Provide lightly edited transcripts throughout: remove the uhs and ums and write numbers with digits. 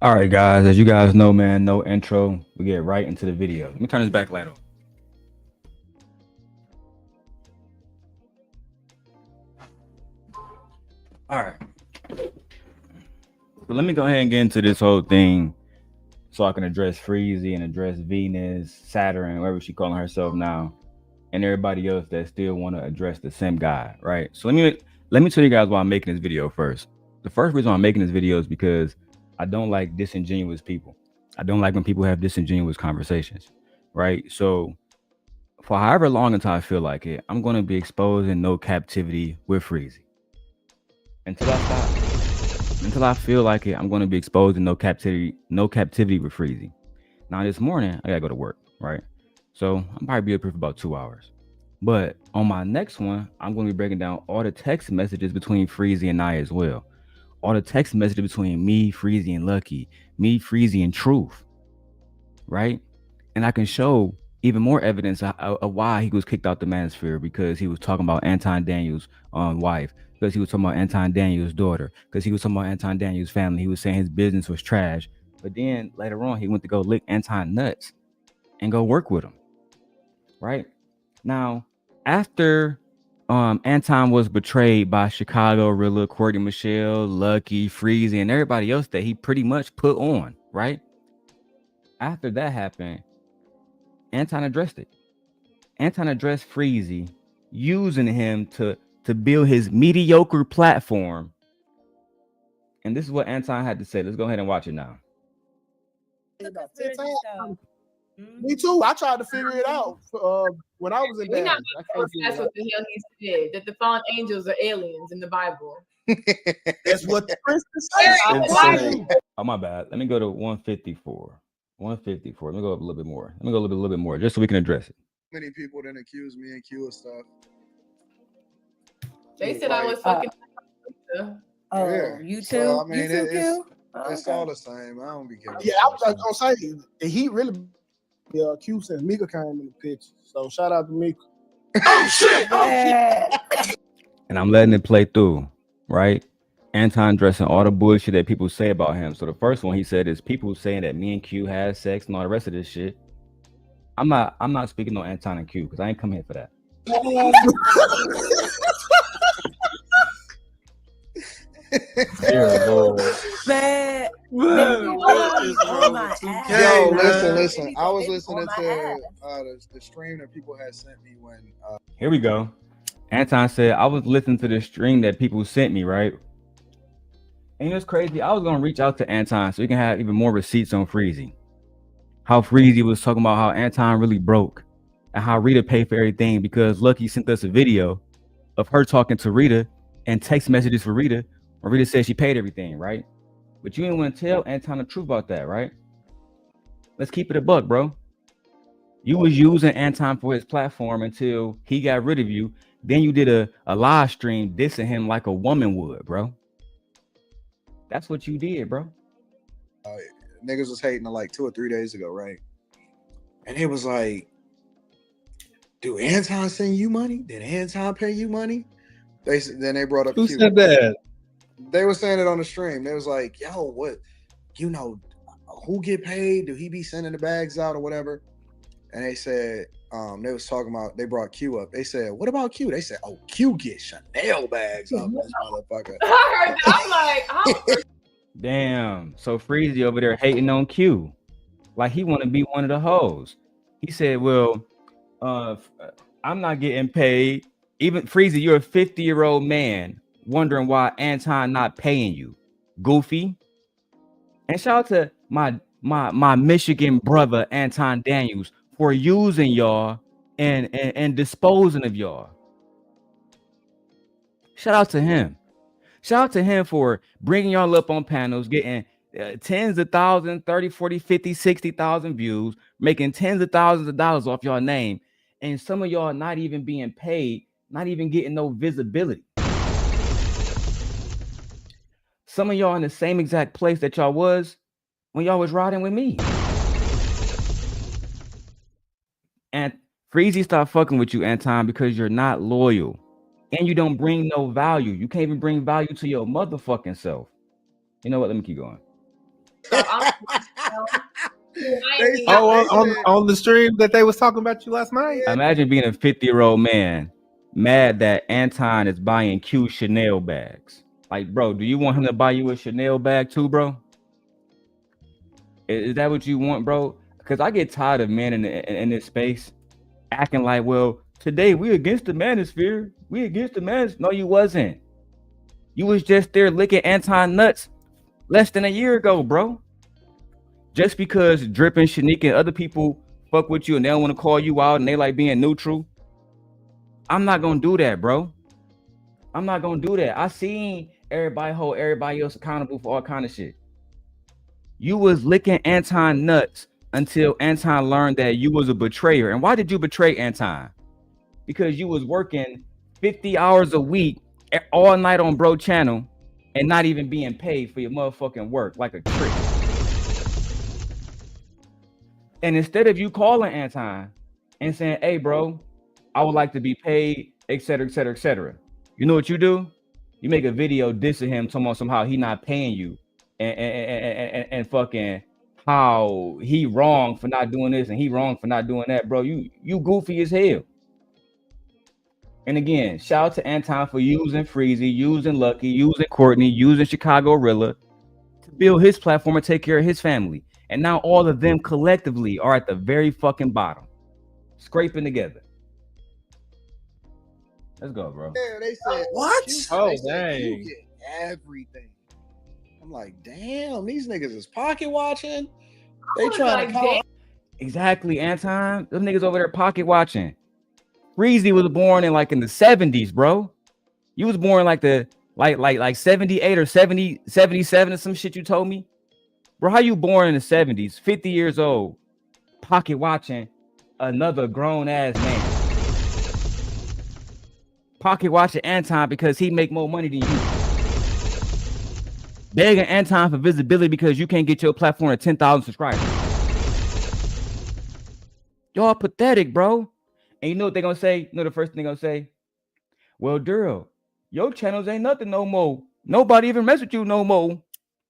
All right, guys. As you guys know, man, no intro. We get right into the video. Let me turn this back light on. All right. So let me go ahead and get into this whole thing so I can address Freezy and address Venus, Saturn, whatever she calling herself now, and everybody else that still want to address the Simp God, right? So let me tell you guys why I'm making this video first. The first reason I'm making this video is because I don't like disingenuous people. I don't like when people have disingenuous conversations, right? So for however long until I feel like it, I'm going to be exposing no captivity with Freezy until I stop. Until I feel like it, I'm going to be exposing no captivity with Freezy. Now this morning, I gotta go to work, right? So I'll probably be up here for about 2 hours. But on my next one, I'm going to be breaking down all the text messages between Freezy and I as well. All the text messages between me, Freezy, and Lucky, me, Freezy, and Truth, right? And I can show even more evidence of why he was kicked out the Manosphere, because he was talking about Anton Daniels' wife, because he was talking about Anton Daniels' daughter, because he was talking about Anton Daniels' family. He was saying his business was trash. But then later on, he went to go lick Anton nuts and go work with him, right? Now, after Anton was betrayed by Chicago Rilla, Courtney Michelle, Lucky, Freezy, and everybody else that he pretty much put on, right? After that happened, Anton addressed it. Anton addressed Freezy, using him to build his mediocre platform. And this is what Anton had to say. Let's go ahead and watch it now. Me too. I tried to figure it out when I was in We're not Dallas. that's what the hell he said, that the fallen angels are aliens in the Bible. That's what the Christians say. Oh, my bad. Let me go to 154. 154. Let me go up a little bit more. Let me go a little bit more, just so we can address it. Many people didn't accuse me and Q of stuff. They said I was fucking. Oh, you too? So, I mean, you too, Q? It's all the same. I don't be giving. Yeah, I was gonna say he really Q since Mika came in the picture. So shout out to Mika. Oh shit! And I'm letting it play through, right? Anton addressing all the bullshit that people say about him. So the first one he said is people saying that me and Q had sex and all the rest of this shit. I'm not speaking on Anton and Q because I ain't come here for that. Man, yo, listen. I was listening to the stream that people had sent me when. Here we go. Anton said I was listening to the stream that people sent me, right? And it's crazy. I was gonna reach out to Anton so we can have even more receipts on Freezy. How Freezy was talking about how Anton really broke and how Rita paid for everything because Lucky sent us a video of her talking to Rita and text messages for Rita where Rita said she paid everything, right? But you didn't want to tell Anton the truth about that, right? Let's keep it a buck, bro. You was using Anton for his platform until he got rid of you. Then you did a live stream dissing him like a woman would, bro. That's what you did, bro. Niggas was hating like 2 or 3 days ago, right? And it was like, do Anton send you money? Did Anton pay you money? Then they brought up Who Q. said that? They were saying it on the stream. They was like, yo, what? Who get paid? Do he be sending the bags out or whatever? And they said, they was talking about, they brought Q up. They said, what about Q? They said, oh, Q get Chanel bags up this motherfucker. I heard that. I'm like, oh. Damn. So Freezy over there hating on Q. Like he want to be one of the hoes. He said, well, I'm not getting paid. Even Freezy, you're a 50-year-old man wondering why Anton not paying you. Goofy. And shout out to my Michigan brother, Anton Daniels, for using y'all and disposing of y'all. Shout out to him. Shout out to him for bringing y'all up on panels, getting tens of thousands, 30, 40, 50, 60,000 views, making tens of thousands of dollars off your name. And some of y'all not even being paid, not even getting no visibility. Some of y'all in the same exact place that y'all was when y'all was riding with me. And Freezy stopped fucking with you, Anton, because you're not loyal. And you don't bring no value. You can't even bring value to your motherfucking self. You know what? Let me keep going. On the stream that they was talking about you last night. Imagine being a 50-year-old man mad that Anton is buying Q Chanel bags. Like, bro, do you want him to buy you a Chanel bag too, bro? Is that what you want, bro? Because I get tired of men in this space acting like, well, today we against the Manosphere. We against the Manosphere. No, you wasn't. You was just there licking Anton nuts less than a year ago, bro. Just because Drippin', Shanique, and other people fuck with you and they don't want to call you out and they like being neutral, I'm not gonna do that, bro. I'm not gonna do that. I seen everybody hold everybody else accountable for all kind of shit. You was licking Anton nuts until Anton learned that you was a betrayer. And why did you betray Anton? Because you was working 50 hours a week all night on bro channel and not even being paid for your motherfucking work like a trick. And instead of you calling Anton and saying, hey, bro, I would like to be paid, etc., etc., etc., you know what you do? You make a video dissing him, talking about somehow he not paying you and fucking how he wrong for not doing this and he wrong for not doing that, bro. You goofy as hell. And again, shout out to Anton for using Freezy, using Lucky, using Courtney, using Chicago Rilla to build his platform and take care of his family. And now all of them collectively are at the very fucking bottom, scraping together. Let's go, bro. Yeah, they said what? You get everything. I'm like, damn, these niggas is pocket watching. They trying to call. Exactly, Anton. Them niggas over there pocket watching. Freezy was born in like in the 70s, bro. You was born like the like 78 or 70, 77 or some shit you told me. Bro, how you born in the 70s, 50 years old, pocket watching another grown ass man? Pocket watching Anton because he make more money than you. Begging Anton for visibility because you can't get your platform to 10,000 subscribers. Y'all pathetic, bro. And you know what they're gonna say? You know the first thing they're gonna say? Well, Darrel, your channels ain't nothing no more. Nobody even mess with you no more.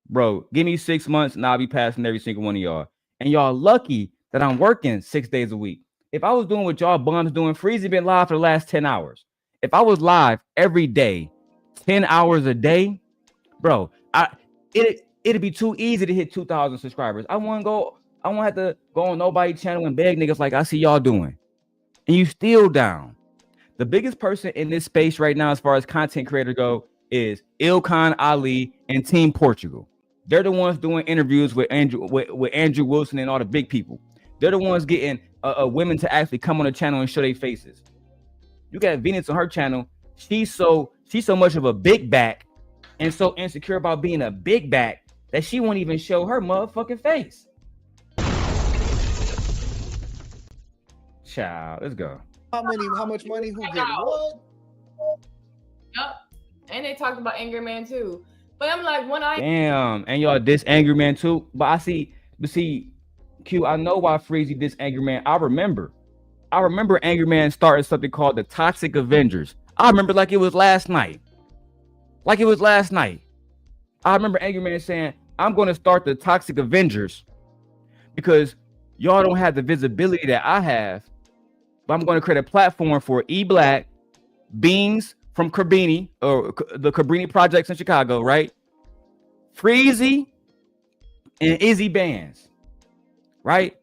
Bro, give me 6 months and I'll be passing every single one of y'all. And y'all lucky that I'm working 6 days a week. If I was doing what y'all bums doing, Freezy been live for the last 10 hours. If I was live every day, 10 hours a day, bro, it'd be too easy to hit 2,000 subscribers. I won't have to go on nobody's channel and beg niggas like I see y'all doing. And you still down. The biggest person in this space right now, as far as content creator go, is Ilkan Ali and Team Portugal. They're the ones doing interviews with Andrew Wilson and all the big people. They're the ones getting women to actually come on the channel and show their faces. You got Venus on her channel. She's so much of a big back and so insecure about being a big back that she won't even show her motherfucking face. Child, let's go. How much money? Who get what? Yep. And they talked about Angry Man too. But I'm like, damn, and y'all diss Angry Man too. But I see, Q, I know why Freezy diss Angry Man. I remember Angry Man started something called the Toxic Avengers. I remember like it was last night. I remember Angry Man saying, I'm going to start the Toxic Avengers because y'all don't have the visibility that I have. But I'm going to create a platform for E-Black, Beans from Cabrini, or the Cabrini projects in Chicago, right? Freezy and Izzy Bands, right?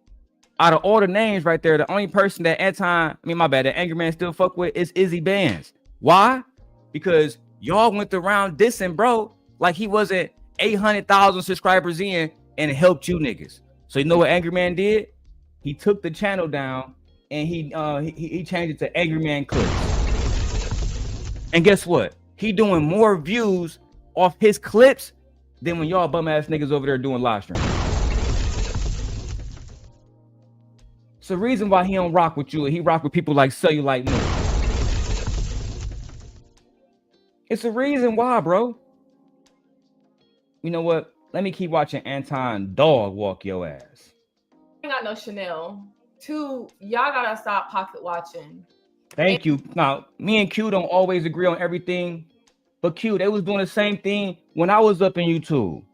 Out of all the names right there, the only person that that Angry Man still fuck with is Izzy Bands. Why? Because y'all went around dissing, bro, like he wasn't 800,000 subscribers in and helped you niggas. So you know what Angry Man did? He took the channel down and he changed it to Angry Man Clips. And guess what? He doing more views off his clips than when y'all bum ass niggas over there doing live streams. It's the reason why he don't rock with you and he rock with people like Cellulite more. It's the reason why, bro. You know what? Let me keep watching Anton dog walk your ass. I got no Chanel. 2, y'all gotta stop pocket watching. Thank you. Now, me and Q don't always agree on everything, but Q, they was doing the same thing when I was up in YouTube.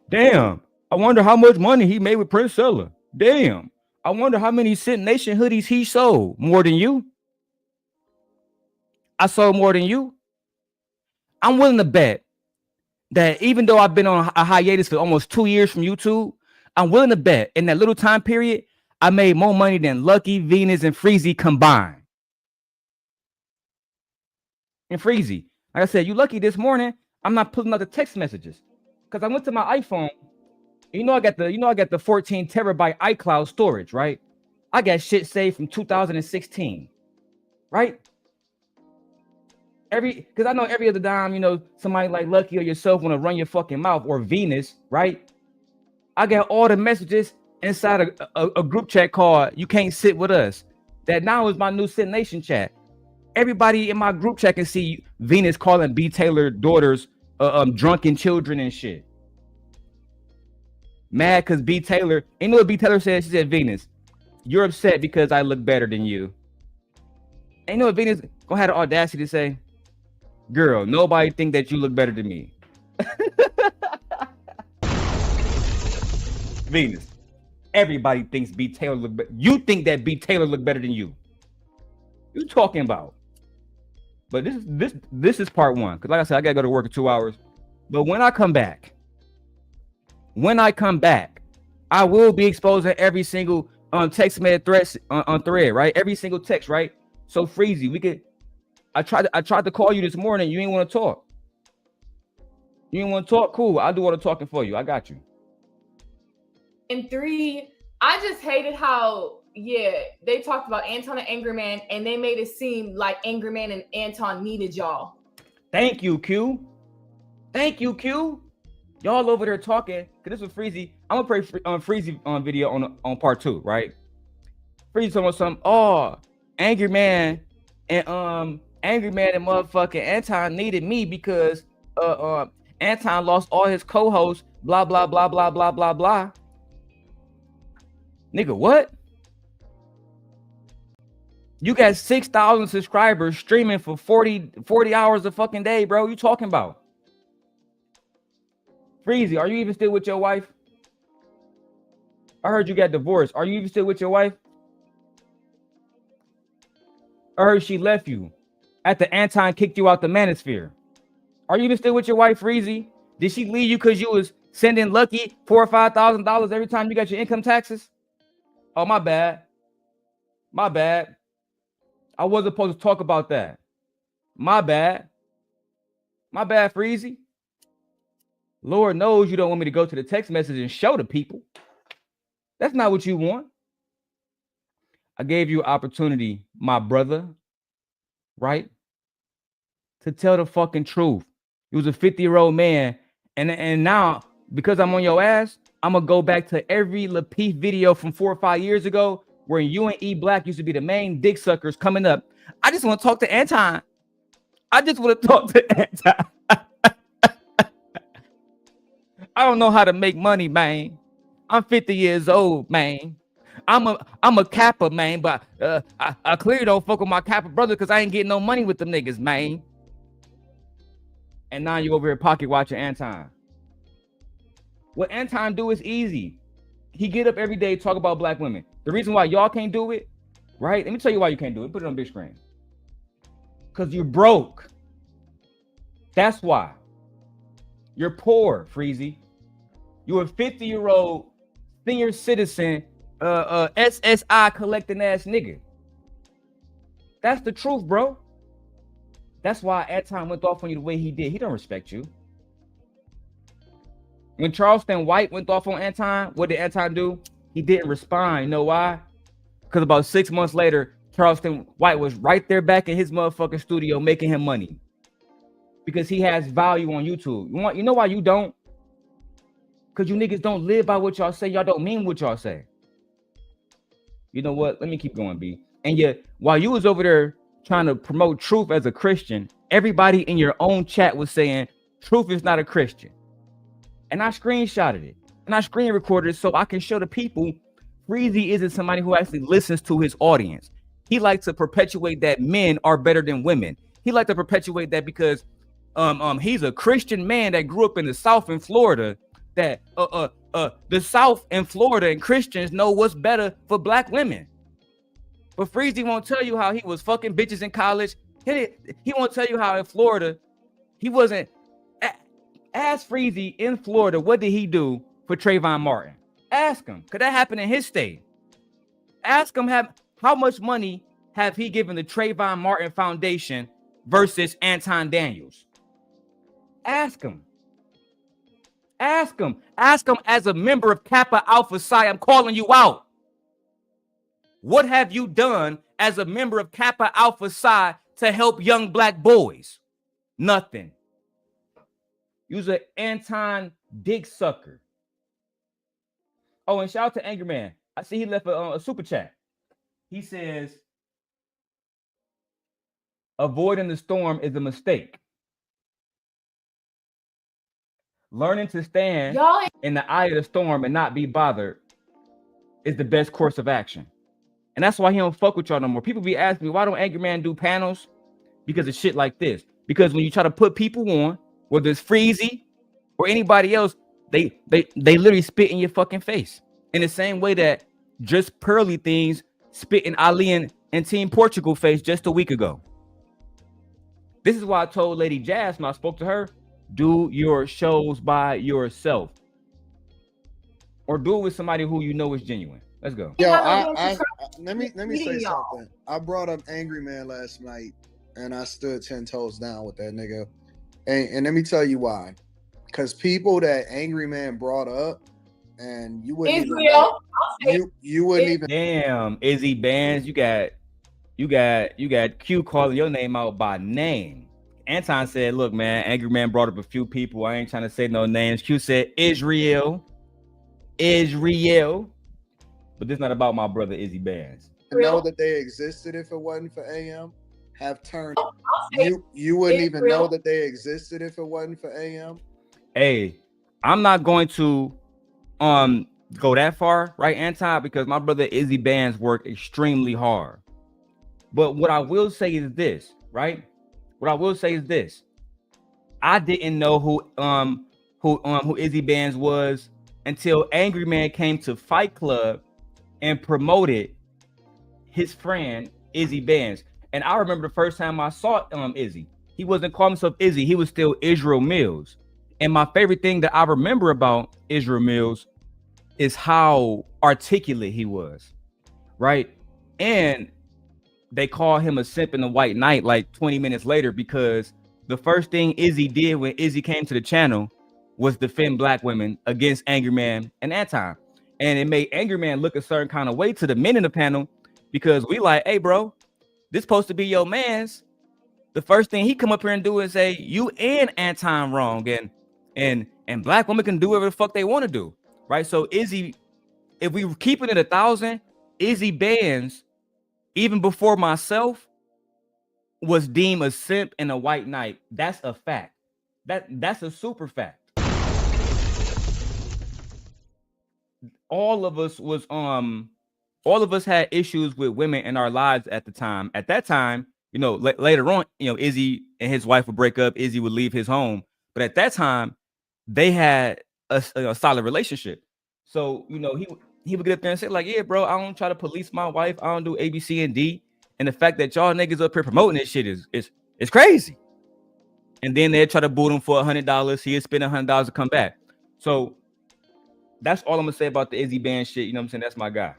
Damn, I wonder how much money he made with Prince Seller. Damn. I wonder how many Scent Nation hoodies he sold. More than you. I sold more than you. I'm willing to bet that even though I've been on a hiatus for almost 2 years from YouTube, I'm willing to bet in that little time period, I made more money than Lucky, Venus, and Freezy combined. And Freezy, like I said, you lucky this morning, I'm not pulling out the text messages. Because I went to my iPhone. I got the 14 terabyte iCloud storage, right? I got shit saved from 2016, right? Because I know every other time, somebody like Lucky or yourself want to run your fucking mouth, or Venus, right? I got all the messages inside a group chat called "You Can't Sit With Us." That now is my new Sit Nation chat. Everybody in my group chat can see Venus calling B. Taylor daughters drunken children and shit. Mad because B. Taylor, you know what B. Taylor said? She said, "Venus, you're upset because I look better than you." And you know what Venus gonna have the audacity to say? "Girl, nobody think that you look better than me." Venus, everybody thinks B. Taylor look better. You think that B. Taylor look better than you. You talking about? But this is part one. Because like I said, I gotta go to work in 2 hours. But when I come back, I will be exposing every single text message thread on thread, right? Every single text, right? So Freezy, I tried to call you this morning. You ain't want to talk. You ain't want to talk? Cool. I'll do all the talking for you. I got you. And 3, I just hated how, they talked about Anton and Angry Man, and they made it seem like Angry Man and Anton needed y'all. Thank you, Q. Thank you, Q. Y'all over there talking. Cause this was Freezy. I'm gonna play Freezy on video on part 2, right? Freezy talking about something. Oh, Angry Man and motherfucking Anton needed me because Anton lost all his co-hosts. Blah blah blah blah blah blah blah. Nigga, what? You got 6,000 subscribers streaming for 40 hours a fucking day, bro. You talking about? Freezy, are you even still with your wife? I heard you got divorced. Are you even still with your wife? I heard she left you after Anton kicked you out the Manosphere. Are you even still with your wife, Freezy? Did she leave you because you was sending Lucky $4,000 or $5,000 every time you got your income taxes? Oh, my bad. My bad. I wasn't supposed to talk about that. My bad. My bad, Freezy. Lord knows you don't want me to go to the text message and show the people. That's not what you want. I gave you an opportunity, my brother, right? To tell the fucking truth. He was a 50-year-old man. And now, because I'm on your ass, I'm going to go back to every Lapeef video from 4 or 5 years ago where you and E Black used to be the main dick suckers coming up. I just want to talk to Anton. I just want to talk to Anton. I don't know how to make money, man. I'm 50 years old, man. I'm a Kappa, man, but I clearly don't fuck with my Kappa brother because I ain't getting no money with them niggas, man. And now you over here pocket watching Anton. What Anton do is easy. He get up every day, talk about black women. The reason why y'all can't do it, right? Let me tell you why you can't do it. Put it on big screen. Because you're broke. That's why. You're poor, Freezy. You're a 50-year-old senior citizen, SSI collecting ass nigga. That's the truth, bro. That's why Anton went off on you the way he did. He don't respect you. When Charleston White went off on Anton, what did Anton do? He didn't respond. You know why? Because about 6 months later, Charleston White was right there back in his motherfucking studio making him money. Because he has value on YouTube. You know why you don't? Because you niggas don't live by what y'all say. Y'all don't mean what y'all say. You know what? Let me keep going, B. And yet, while you was over there trying to promote truth as a Christian, everybody in your own chat was saying truth is not a Christian. And I screenshotted it. And I screen recorded it so I can show the people Freezy isn't somebody who actually listens to his audience. He likes to perpetuate that men are better than women. He likes to perpetuate that because he's a Christian man that grew up in the South in Florida that the South and Florida and Christians know what's better for black women. But Freezy won't tell you how he was fucking bitches in college. He won't tell you how in Florida he wasn't. Ask Freezy in Florida, what did he do for Trayvon Martin? Ask him, could that happen in his state? Ask him how much money have he given the Trayvon Martin Foundation versus Anton Daniels? Ask him. Ask him. Ask him as a member of Kappa Alpha Psi. I'm calling you out. What have you done as a member of Kappa Alpha Psi to help young black boys? Nothing. You's an Anton dick sucker. Oh, and shout out to Angry Man. I see he left a super chat. He says, avoiding the storm is a mistake. Learning to stand in the eye of the storm and not be bothered is the best course of action. And that's why he don't fuck with y'all no more. People be asking me, why don't Angry Man do panels? Because of shit like this. Because when you try to put people on, whether it's Freezy or anybody else, they literally spit in your fucking face. In the same way that just pearly things spit in Ali and Team Portugal face just a week ago. This is why I told Lady Jazz when I spoke to her, do your shows by yourself. Or do it with somebody who you know is genuine. Let's go. Yo, let me say something. I brought up Angry Man last night, and I stood 10 toes down with that nigga. And let me tell you why. Because people that Angry Man brought up, and you wouldn't even you wouldn't even. Damn, Izzy Bands, you got Q calling your name out by name. Anton said, look, man, Angry Man brought up a few people. I ain't trying to say no names. Q said Israel. But this is not about my brother Izzy Bands. To know that they existed if it wasn't for AM have turned. You wouldn't even know that they existed if it wasn't for AM. Hey, I'm not going to go that far, right, Anton? Because my brother Izzy Bands worked extremely hard. But what I will say is this, right? What I will say is this. I didn't know who Izzy Bands was until Angry Man came to Fight Club and promoted his friend Izzy Bands. And I remember the first time I saw Izzy. He wasn't calling himself Izzy. He was still Israel Mills. And my favorite thing that I remember about Israel Mills is how articulate he was, right? And they call him a simp in the white knight like 20 minutes later because the first thing Izzy did when Izzy came to the channel was defend black women against Angry Man and Anton. And it made Angry Man look a certain kind of way to the men in the panel because we like, hey, bro, this supposed to be your man's. The first thing he come up here and do is say, you and Anton wrong. And black women can do whatever the fuck they want to do. Right. So Izzy, if we keep it at 1,000, Izzy Bands, even before myself, was deemed a simp and a white knight. That's a fact. That's a super fact. All of us had issues with women in our lives at the time. At that time, you know, later on, you know, Izzy and his wife would break up. Izzy would leave his home. But at that time, they had a solid relationship. So, you know, he would get up there and say like, yeah, bro, I don't try to police my wife. I don't do A, B, C, and D. And the fact that y'all niggas up here promoting this shit is crazy. And then they try to boot him for $100. He'd spend $100 to come back. So that's all I'm gonna say about the Izzy Band shit. You know what I'm saying? That's my guy.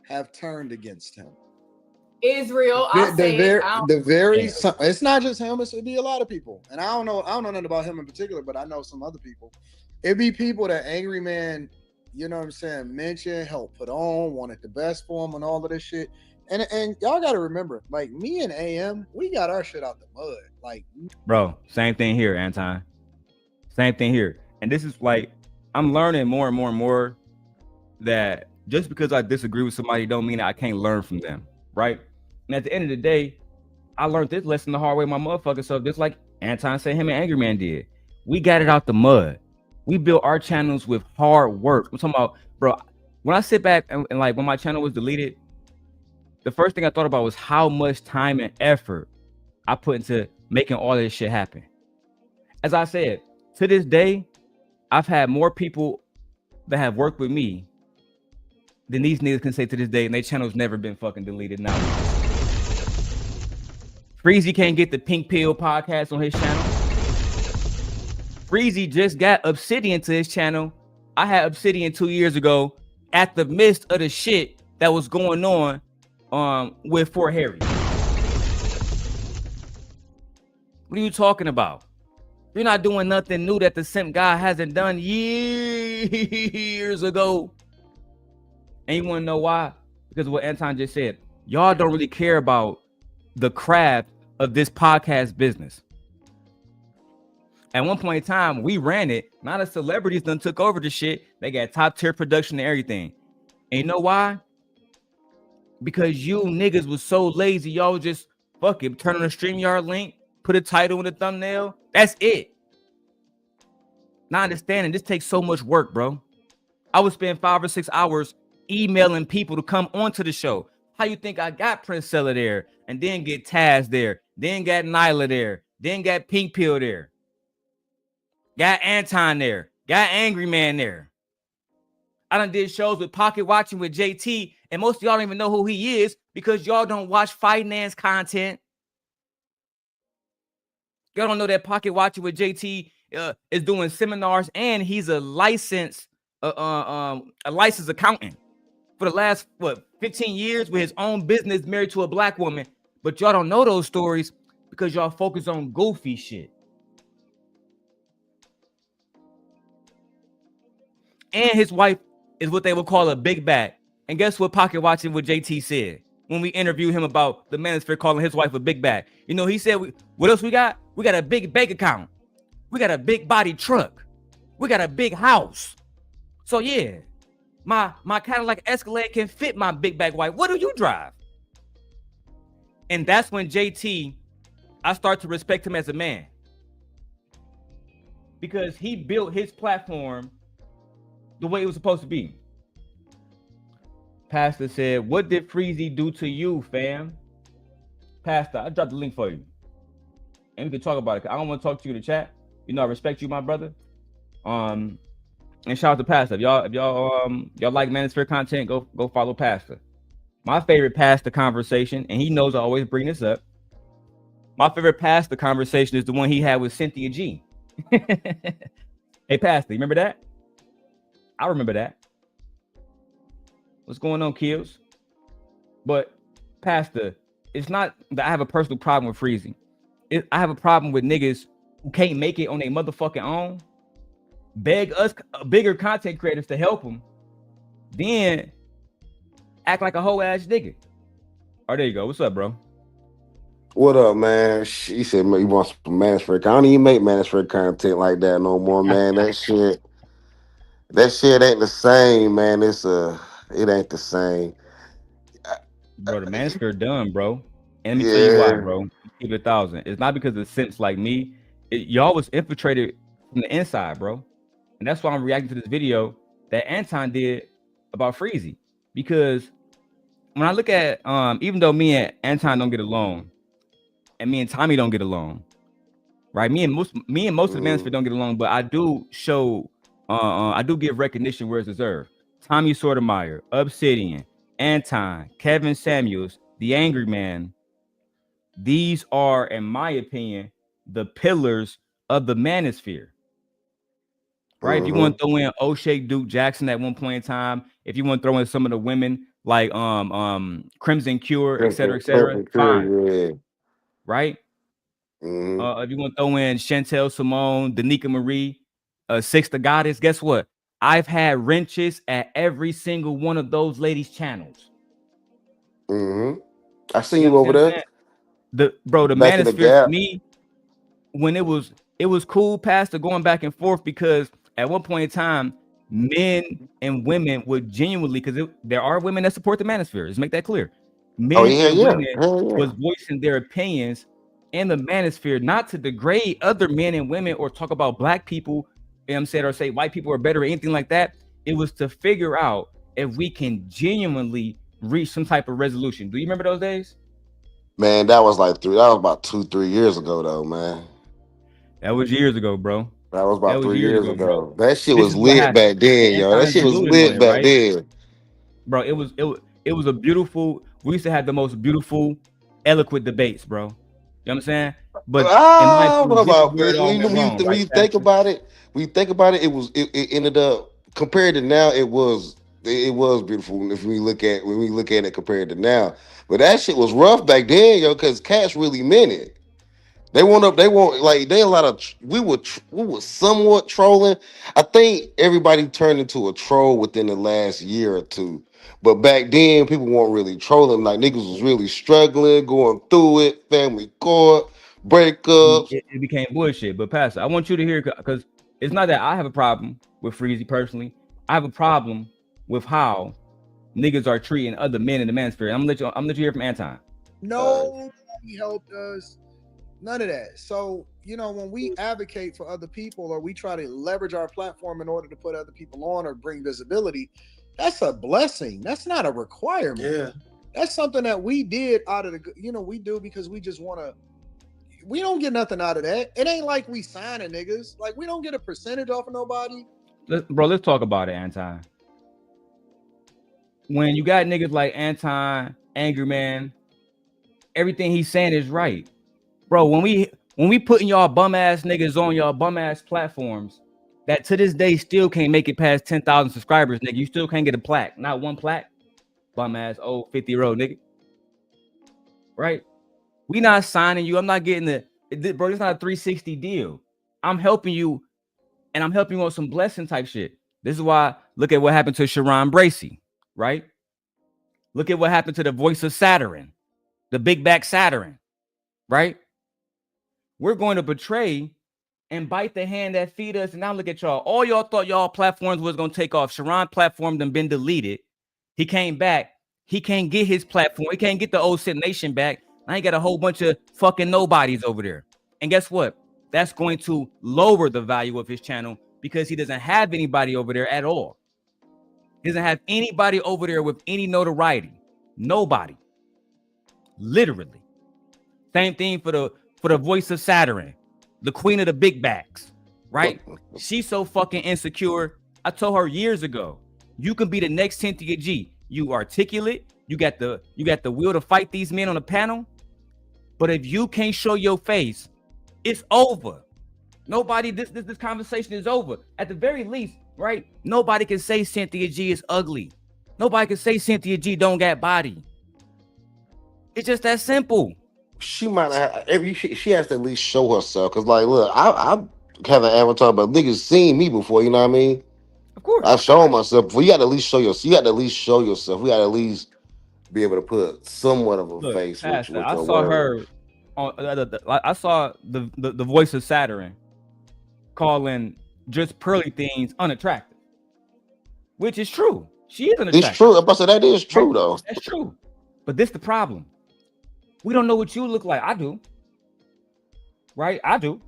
Have turned against him. Israel. It's not just him. It'd be a lot of people. And I don't know nothing about him in particular, but I know some other people. It'd be people that Angry Man, you know what I'm saying, mentioned, helped put on, wanted the best for him, and all of this shit. And y'all got to remember, like me and AM, we got our shit out the mud. Like, bro, same thing here, Anton. Same thing here. And this is like, I'm learning more and more and more that just because I disagree with somebody don't mean that I can't learn from them, right? And at the end of the day, I learned this lesson the hard way, my motherfucker. So just like Anton said, him and Angry Man did, we got it out the mud. We built our channels with hard work. I'm talking about, bro, when I sit back and like when my channel was deleted, the first thing I thought about was how much time and effort I put into making all this shit happen. As I said, to this day, I've had more people that have worked with me than these niggas can say to this day, and their channel's never been fucking deleted now. Freezy can't get the Pink Pill podcast on his channel. Freezy just got Obsidian to his channel. I had Obsidian 2 years ago at the midst of the shit that was going on with Fort Harry. What are you talking about? You're not doing nothing new that the simp guy hasn't done years ago. And you want to know why? Because of what Anton just said. Y'all don't really care about the craft of this podcast business. At one point in time, we ran it. Now the celebrities done took over the shit. They got top tier production and everything. And you know why? Because you niggas was so lazy. Y'all just fuck it. Turn on the StreamYard link. Put a title in the thumbnail. That's it. Not understanding this takes so much work, bro. I would spend 5 or 6 hours emailing people to come onto the show. How you think I got Princella there, and then get Taz there, then got Nyla there, then got Pink Pill there, got Anton there, got Angry Man there. I done did shows with Pocket Watching with JT, and most of y'all don't even know who he is because y'all don't watch finance content. Y'all don't know that Pocket Watching with JT is doing seminars, and he's a licensed accountant for the last 15 years with his own business, married to a black woman. But y'all don't know those stories because y'all focus on goofy shit. And his wife is what they would call a big bag. And guess what Pocket Watching with JT said when we interviewed him about the Manosphere calling his wife a big bag? You know, he said, what else we got? We got a big bank account. We got a big body truck. We got a big house. So yeah, my Cadillac Escalade can fit my big bag wife. What do you drive? And that's when JT, I start to respect him as a man. Because he built his platform the way it was supposed to be. Pastor said, what did Freezy do to you, fam? Pastor, I dropped the link for you. And we can talk about it. I don't want to talk to you in the chat. You know, I respect you, my brother. And shout out to Pastor. If y'all like Manosphere content, go follow Pastor. My favorite Pastor conversation, and he knows I always bring this up. My favorite Pastor conversation is the one he had with Cynthia G. Hey, Pastor, you remember that? I remember that. What's going on, Kills? But Pastor, it's not that I have a personal problem with Freezy. I have a problem with niggas who can't make it on their motherfucking own, beg us bigger content creators to help them, then act like a whole ass nigga. Oh, there you go. What's up, bro? What up, man? He said he wants some Manosphere. I don't even make Manosphere content like that no more, man. That shit ain't the same, man. It ain't the same. Bro, the Manosphere done, bro. And let me tell you why, bro. Keep it 1,000. It's not because of simps like me. Y'all was infiltrated from the inside, bro. And that's why I'm reacting to this video that Anton did about Freezy. Because when I look at, even though me and Anton don't get along, and me and Tommy don't get along, right? Me and most of the Manosphere don't get along, but I do show, I do give recognition where it's deserved. Tommy Sotomayor, Obsidian, Anton, Kevin Samuels, The Angry Man. These are, in my opinion, the pillars of the Manosphere. Right? If you want to throw in O'Shea Duke Jackson at one point in time, if you want to throw in some of the women like Crimson Cure, etc., fine. Yeah. Right? If you want to throw in Chantel Simone, Danica Marie, Six the Goddess, guess what? I've had wrenches at every single one of those ladies' channels. I seen you over there. The Manosphere for me, when it was cool, Pastor, going back and forth, because at one point in time, men and women would genuinely, because there are women that support the Manosphere. Let's make that clear. Men and women was voicing their opinions in the Manosphere, not to degrade other men and women or talk about black people, you know what I'm saying, or say white people are better or anything like that. It was to figure out if we can genuinely reach some type of resolution. Do you remember those days? Man, that was about 2-3 years ago, though, man. That was years ago, bro. That was That about was 3 years years ago, bro. ago. That shit This was is what lit happened. back then, And yo. That Anton shit is was alluding on lit it, back right? then. Bro, it was a beautiful. We used to have the most beautiful, eloquent debates, bro. You know what I'm saying? But in my I don't know opinion, this is about where it all went wrong, when right, you think Pastor? about it. When you think about it, it ended up compared to now. It was beautiful if when we look at it compared to now. But that shit was rough back then, yo, because cats really meant it. They want up. They want like they a lot of. We were somewhat trolling. I think everybody turned into a troll within the last year or two. But back then, people weren't really trolling. Like niggas was really struggling, going through it. Family court, breakups. It became bullshit. But Pastor, I want you to hear because it's not that I have a problem with Freezy personally. I have a problem with how niggas are treating other men in the manosphere. I'm gonna let you hear from Anton. Nobody helped us. None of that. So, when we advocate for other people or we try to leverage our platform in order to put other people on or bring visibility, that's a blessing. That's not a requirement. Yeah. That's something that we did out of the, we do because we just want to. We don't get nothing out of that. It ain't like we signing niggas. Like, we don't get a percentage off of nobody. Let's talk about it, Anton. When you got niggas like Anton, Angry Man, everything he's saying is right. Bro, when we putting y'all bum ass niggas on y'all bum ass platforms that to this day still can't make it past 10,000 subscribers, nigga, you still can't get a plaque. Not one plaque. Bum ass old 50-year-old nigga. Right? We not signing you. I'm not getting bro, it's not a 360 deal. I'm helping you, and I'm helping you on some blessing type shit. This is why look at what happened to Sharon Bracey, right? Look at what happened to the voice of Saturn, the big back Saturn, right? We're going to betray and bite the hand that feed us. And now look at y'all. All y'all thought y'all platforms was going to take off. Sharon platform done been deleted. He came back. He can't get his platform. He can't get the old Sit Nation back. I ain't got a whole bunch of fucking nobodies over there. And guess what? That's going to lower the value of his channel because he doesn't have anybody over there at all. He doesn't have anybody over there with any notoriety. Nobody. Literally. Same thing for the voice of Saturn, the queen of the big backs, right? She's so fucking insecure. I told her years ago, you can be the next Cynthia G. You articulate, you got the will to fight these men on the panel. But if you can't show your face, it's over. Nobody, this conversation is over. At the very least, right? Nobody can say Cynthia G is ugly. Nobody can say Cynthia G don't got body. It's just that simple. She might have, she has to at least show herself. Cause like, look, I have an avatar, but niggas seen me before. You know what I mean? Of course. I show myself before. You got to at least show yourself. You got to at least show yourself. We got to at least be able to put somewhat of a face with Pastor, I your saw word. her on. I saw the voice of Saturn calling just pearly things unattractive, which is true. She is unattractive. It's true. I said that is true, right? Though. That's true. But this the problem. We don't know what you look like. I do. Right? I do.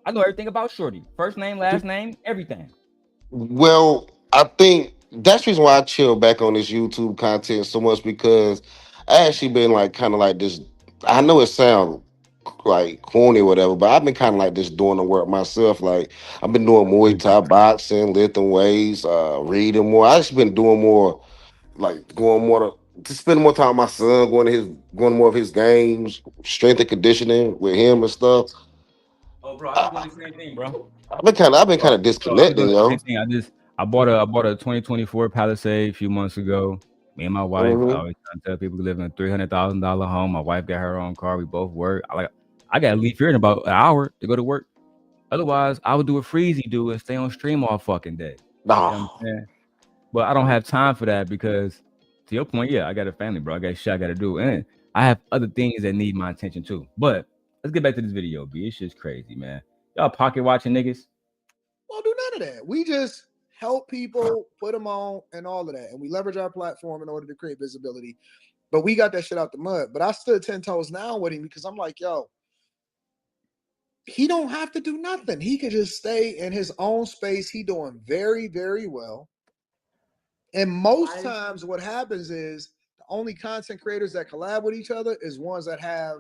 I know everything about Shorty. First name, last name, everything. Well, I think that's the reason why I chill back on this YouTube content so much because I actually been like kind of like this. I know it sounds like corny or whatever, but I've been kind of like just doing the work myself. Like I've been doing Muay Thai boxing, lifting weights, reading more. I just been doing more, like going more to spend more time with my son, going more of his games, strength and conditioning with him and stuff. Oh, bro, I've been doing the same thing, bro. I've been kind of disconnecting, yo. I bought a 2024 Palisade a few months ago. Me and my wife, I always trying to tell people we live in a $300,000 home. My wife got her own car. We both work. I gotta leave here in about an hour to go to work. Otherwise, I would do what Freezy do and stay on stream all fucking day. Nah. You know what I'm saying? But I don't have time for that because, to your point, yeah, I got a family, bro. I got shit I gotta do, and I have other things that need my attention too. But let's get back to this video, B. It's just crazy, man. Y'all pocket watching niggas? Well, do none of that. We just help people, put them on, and all of that, and we leverage our platform in order to create visibility. But we got that shit out the mud. But I stood 10 toes down with him because I'm like, yo, he don't have to do nothing. He could just stay in his own space. He doing very, very well. And most times what happens is the only content creators that collab with each other is ones that have,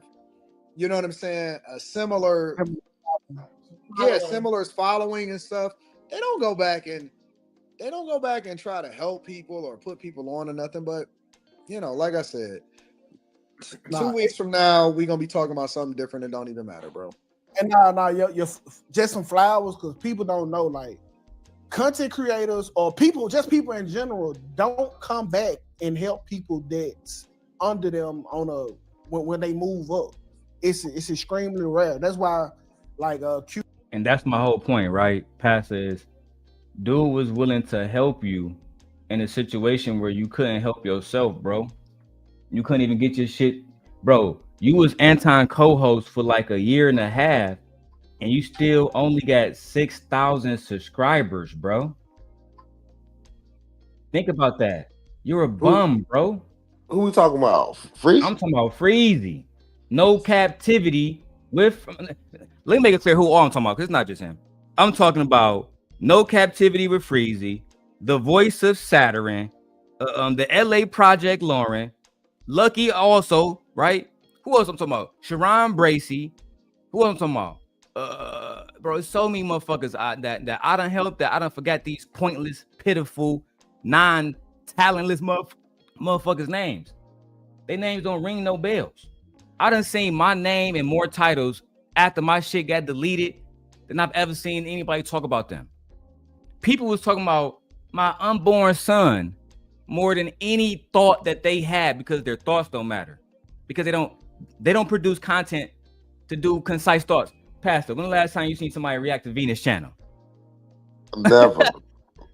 you know what I'm saying, a similar similar following and stuff. They don't go back and try to help people or put people on or nothing. But like I said, 2 weeks from now we're gonna be talking about something different that don't even matter, bro. And you're just some flowers because people don't know, like, content creators or people in general don't come back and help people that's under them when they move up. It's extremely rare. That's why, like, Q. And that's my whole point, right? Pastor is, dude was willing to help you in a situation where you couldn't help yourself, bro. You couldn't even get your shit, bro. You was Anton co-host for like a year and a half, and you still only got 6,000 subscribers, bro. Think about that. You're a bum, bro. Who we talking about? Freezy? I'm talking about Freezy. No captivity with. Let me make it clear who all I'm talking about, because it's not just him. I'm talking about No Captivity with Freezy, the voice of Saturn, the LA Project Lauren, Lucky also, right? Who else I'm talking about? Sharon Bracy. Who else I'm talking about? Bro, it's so many motherfuckers that I done helped, that I done forgot these pointless, pitiful, non-talentless motherfuckers' names. Their names don't ring no bells. I done seen my name and more titles after my shit got deleted than I've ever seen anybody talk about them. People was talking about my unborn son more than any thought that they had, because their thoughts don't matter, because they don't produce content to do concise thoughts. Pastor, when the last time you seen somebody react to Venus channel? Never.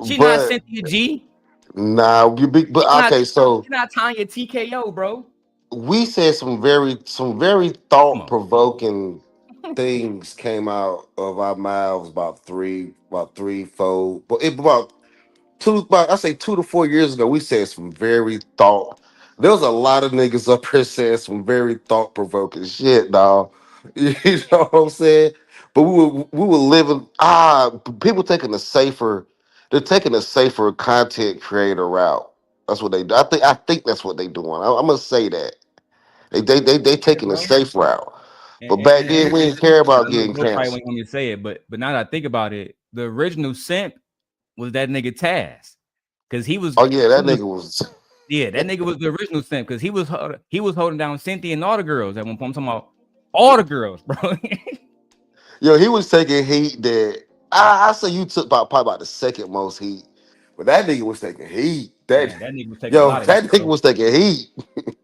She not Cynthia G. Nah, okay, so she's not Tanya TKO, bro. We said some very thought-provoking things came out of our mouths about 3, 4, but about 2 to 4 years ago. We said some very thought. There was a lot of niggas up here saying some very thought-provoking shit, dog. You know what I'm saying? But we were living. People they're taking a safer content creator route. That's what they do. I think that's what they doing. I'm gonna say that. They taking a safe route. But back then we didn't care about getting Probably canceled. when you say it, but now that I think about it, the original simp was that nigga Taz, because he was. Oh yeah, that nigga was. Yeah, that nigga was the original simp, because he was holding down Cynthia and all the girls at one point. I'm talking about all the girls, bro. Yo, he was taking heat that I say you took probably about the second most heat, but that nigga was taking heat. That nigga was taking a lot of heat. Nigga was taking heat.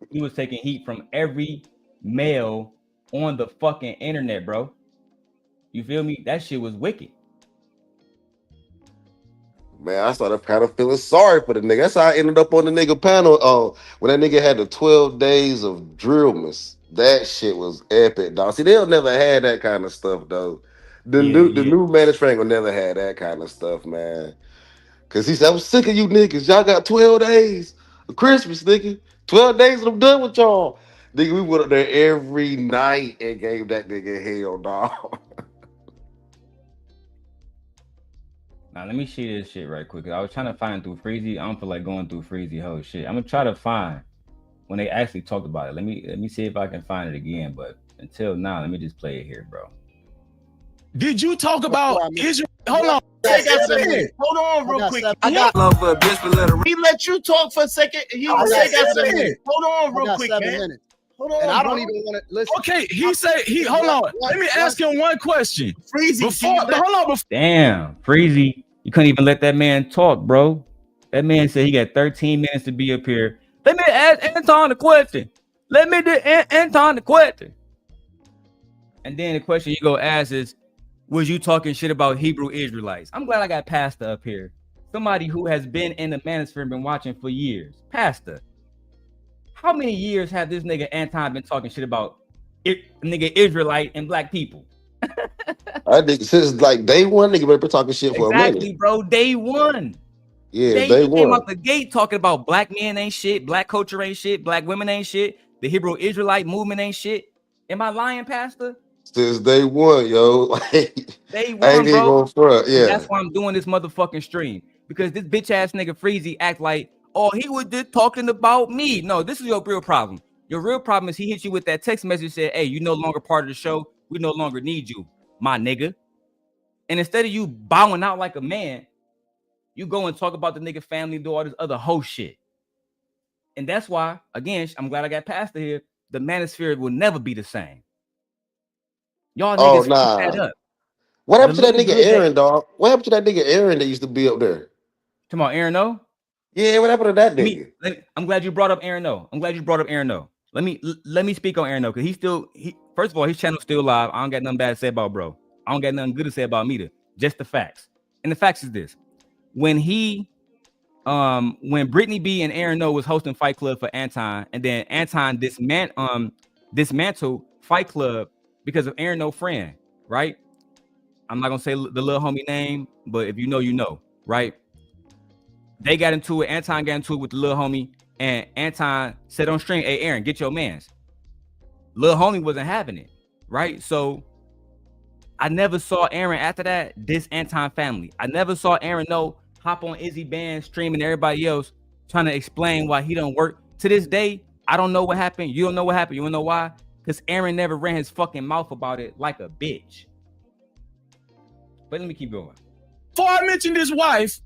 He was taking heat from every male on the fucking internet, bro. You feel me? That shit was wicked. Man, I started kind of feeling sorry for the nigga. That's how I ended up on the nigga panel. When that nigga had the 12 days of drillmas. That shit was epic, dog. See, they'll never had that kind of stuff, though. The new Manosphere will never had that kind of stuff, man. Cause he said, I'm sick of you niggas. Y'all got 12 days of Christmas, nigga. 12 days and I'm done with y'all. Nigga, we went up there every night and gave that nigga hell, dog. Now let me see this shit right quick. I was trying to find through Freezy. I don't feel like going through Freezy whole shit. I'm gonna try to find when they actually talked about it. Let me see if I can find it again. But until now, let me just play it here, bro. Did you talk about Israel? Hold on. Hold on real quick. I got love for a bitch, but let her. He let you talk for a second. Hold on real quick, man. Hold on, and I don't even want to listen. Okay, hold on. Let me ask him one question. Freezy, damn, Freezy, you couldn't even let that man talk, bro. That man said he got 13 minutes to be up here. Let me ask Anton the question. Let me do Anton the question. And then the question you go ask is, was you talking shit about Hebrew Israelites? I'm glad I got Pastor up here. Somebody who has been in the Manosphere and been watching for years. Pastor, how many years have this nigga Anton been talking shit about nigga Israelite and black people? I think since like day one, nigga been talking shit for a minute. Exactly, bro. Day one. Yeah, they came out the gate talking about black men ain't shit, black culture ain't shit, black women ain't shit, the Hebrew Israelite movement ain't shit. Am I lying, Pastor? Since day one, yo. Day one, bro. Front. Yeah. That's why I'm doing this motherfucking stream, because this bitch ass nigga Freezy act like, oh, he was just talking about me. No, this is your real problem. Your real problem is he hit you with that text message, said, hey, you no longer part of the show. We no longer need you, my nigga. And instead of you bowing out like a man, you go and talk about the nigga family, do all this other hoe shit. And that's why, again, I'm glad I got Pastor here. The Manosphere will never be the same. Y'all niggas fucked that up. What happened to that nigga Aaron, dog? What happened to that nigga Aaron that used to be up there? Talking about Aaron O? Yeah, what happened to that nigga? I'm glad you brought up Aaron O. Let me speak on Aaron O, because first of all, his channel's still live. I don't got nothing bad to say about bro. I don't got nothing good to say about me. Just the facts. And the facts is this: when Brittany B and Aaron O was hosting Fight Club for Anton, and then Anton dismantled Fight Club because of Aaron O friend, right? I'm not gonna say the little homie name, but if you know, you know, right? They got into it. Anton got into it with the little homie, and Anton said on stream, "Hey, Aaron, get your mans." Little homie wasn't having it, right? So I never saw Aaron after that diss Anton family. I never saw Aaron hop on Izzy Band streaming everybody else trying to explain why he don't work. To this day, I don't know what happened. You don't know what happened. You wanna know why? Because Aaron never ran his fucking mouth about it like a bitch. But let me keep going. Before I mentioned his wife,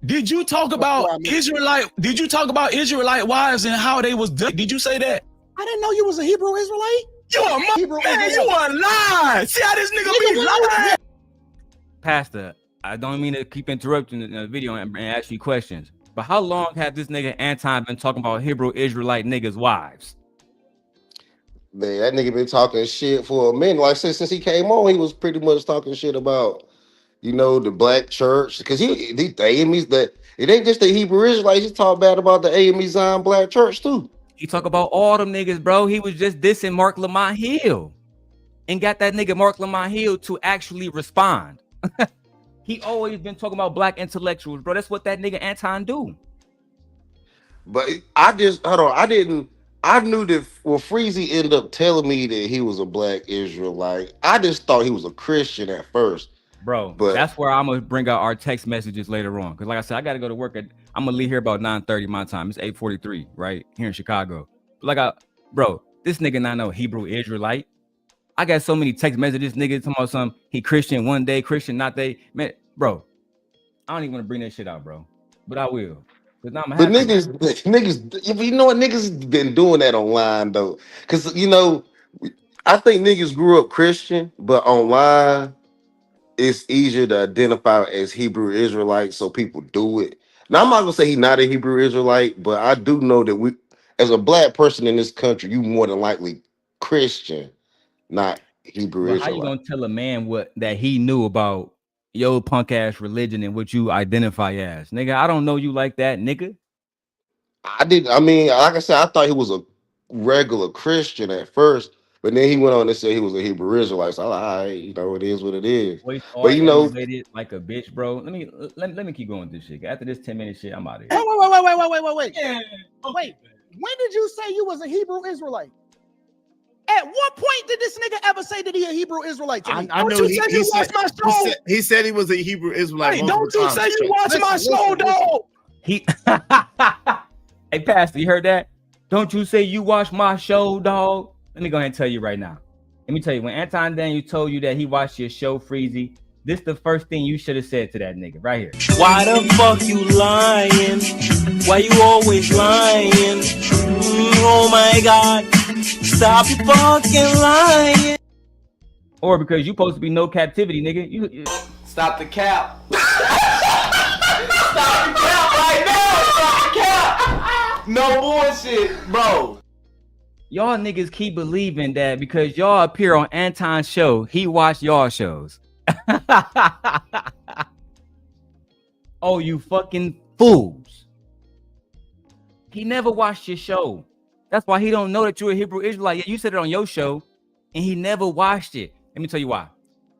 did you talk about Israelite? Did you talk about Israelite wives and how they was done? Did you say that? I didn't know you was a Hebrew Israelite. You a man, you a lie. See how this nigga be lying? Pastor, I don't mean to keep interrupting the video and ask you questions, but how long have this nigga Anton been talking about Hebrew Israelite niggas' wives? Man, that nigga been talking shit for a minute. Like I said, since he came on, he was pretty much talking shit about, the black church. Because the AMEs, it ain't just the Hebrew Israelites. He talk bad about the AME Zion black church too. He talk about all them niggas, bro. He was just dissing Mark Lamont Hill and got that nigga Mark Lamont Hill to actually respond. He always been talking about black intellectuals, bro. That's what that nigga Anton do. But I knew that Freezy ended up telling me that he was a black Israelite. I just thought he was a Christian at first. Bro, but that's where I'm gonna bring out our text messages later on. Because like I said, I gotta go to work I'm gonna leave here about 9:30 my time. It's 8:43, right? Here in Chicago. But this nigga not no Hebrew Israelite. I got so many text messages, nigga talking about some he Christian one day, Christian not they. Man, bro, I don't even want to bring that shit out, bro. But I will. But niggas, you know what, niggas been doing that online though. Cause I think niggas grew up Christian, but online it's easier to identify as Hebrew Israelite, so people do it. Now I'm not gonna say he's not a Hebrew Israelite, but I do know that as a black person in this country, you more than likely Christian, not Hebrew Israelite. How you gonna tell a man that he knew about your punk ass religion and what you identify as? Nigga, I don't know you like that, nigga. Like I said, I thought he was a regular Christian at first, but then he went on to say he was a Hebrew Israelite. So it is what it is. But like a bitch, bro. Let me keep going with this shit. After this 10-minute shit, I'm out of here. Wait. Yeah. Wait. When did you say you was a Hebrew Israelite? At what point did this nigga ever say that he a Hebrew Israelite? I know he said he was a Hebrew Israelite. Hey, don't you say you watch my show, dog? Hey, Pastor, you heard that? Don't you say you watch my show, dog? Let me go ahead and tell you right now. Let me tell you, when Anton Daniels told you that he watched your show, Freezy, this the first thing you should have said to that nigga right here. Why the fuck you lying? Why you always lying? Oh my God. Stop you fucking lying. Or because you supposed to be no captivity, nigga. You stop the cap. Stop the cap right now. Stop the cap. No bullshit, bro. Y'all niggas keep believing that because y'all appear on Anton's show, he watched y'all shows. Oh, you fucking fools. He never watched your show. That's why he don't know that you're a Hebrew Israelite. Yeah, you said it on your show, and he never watched it. Let me tell you why.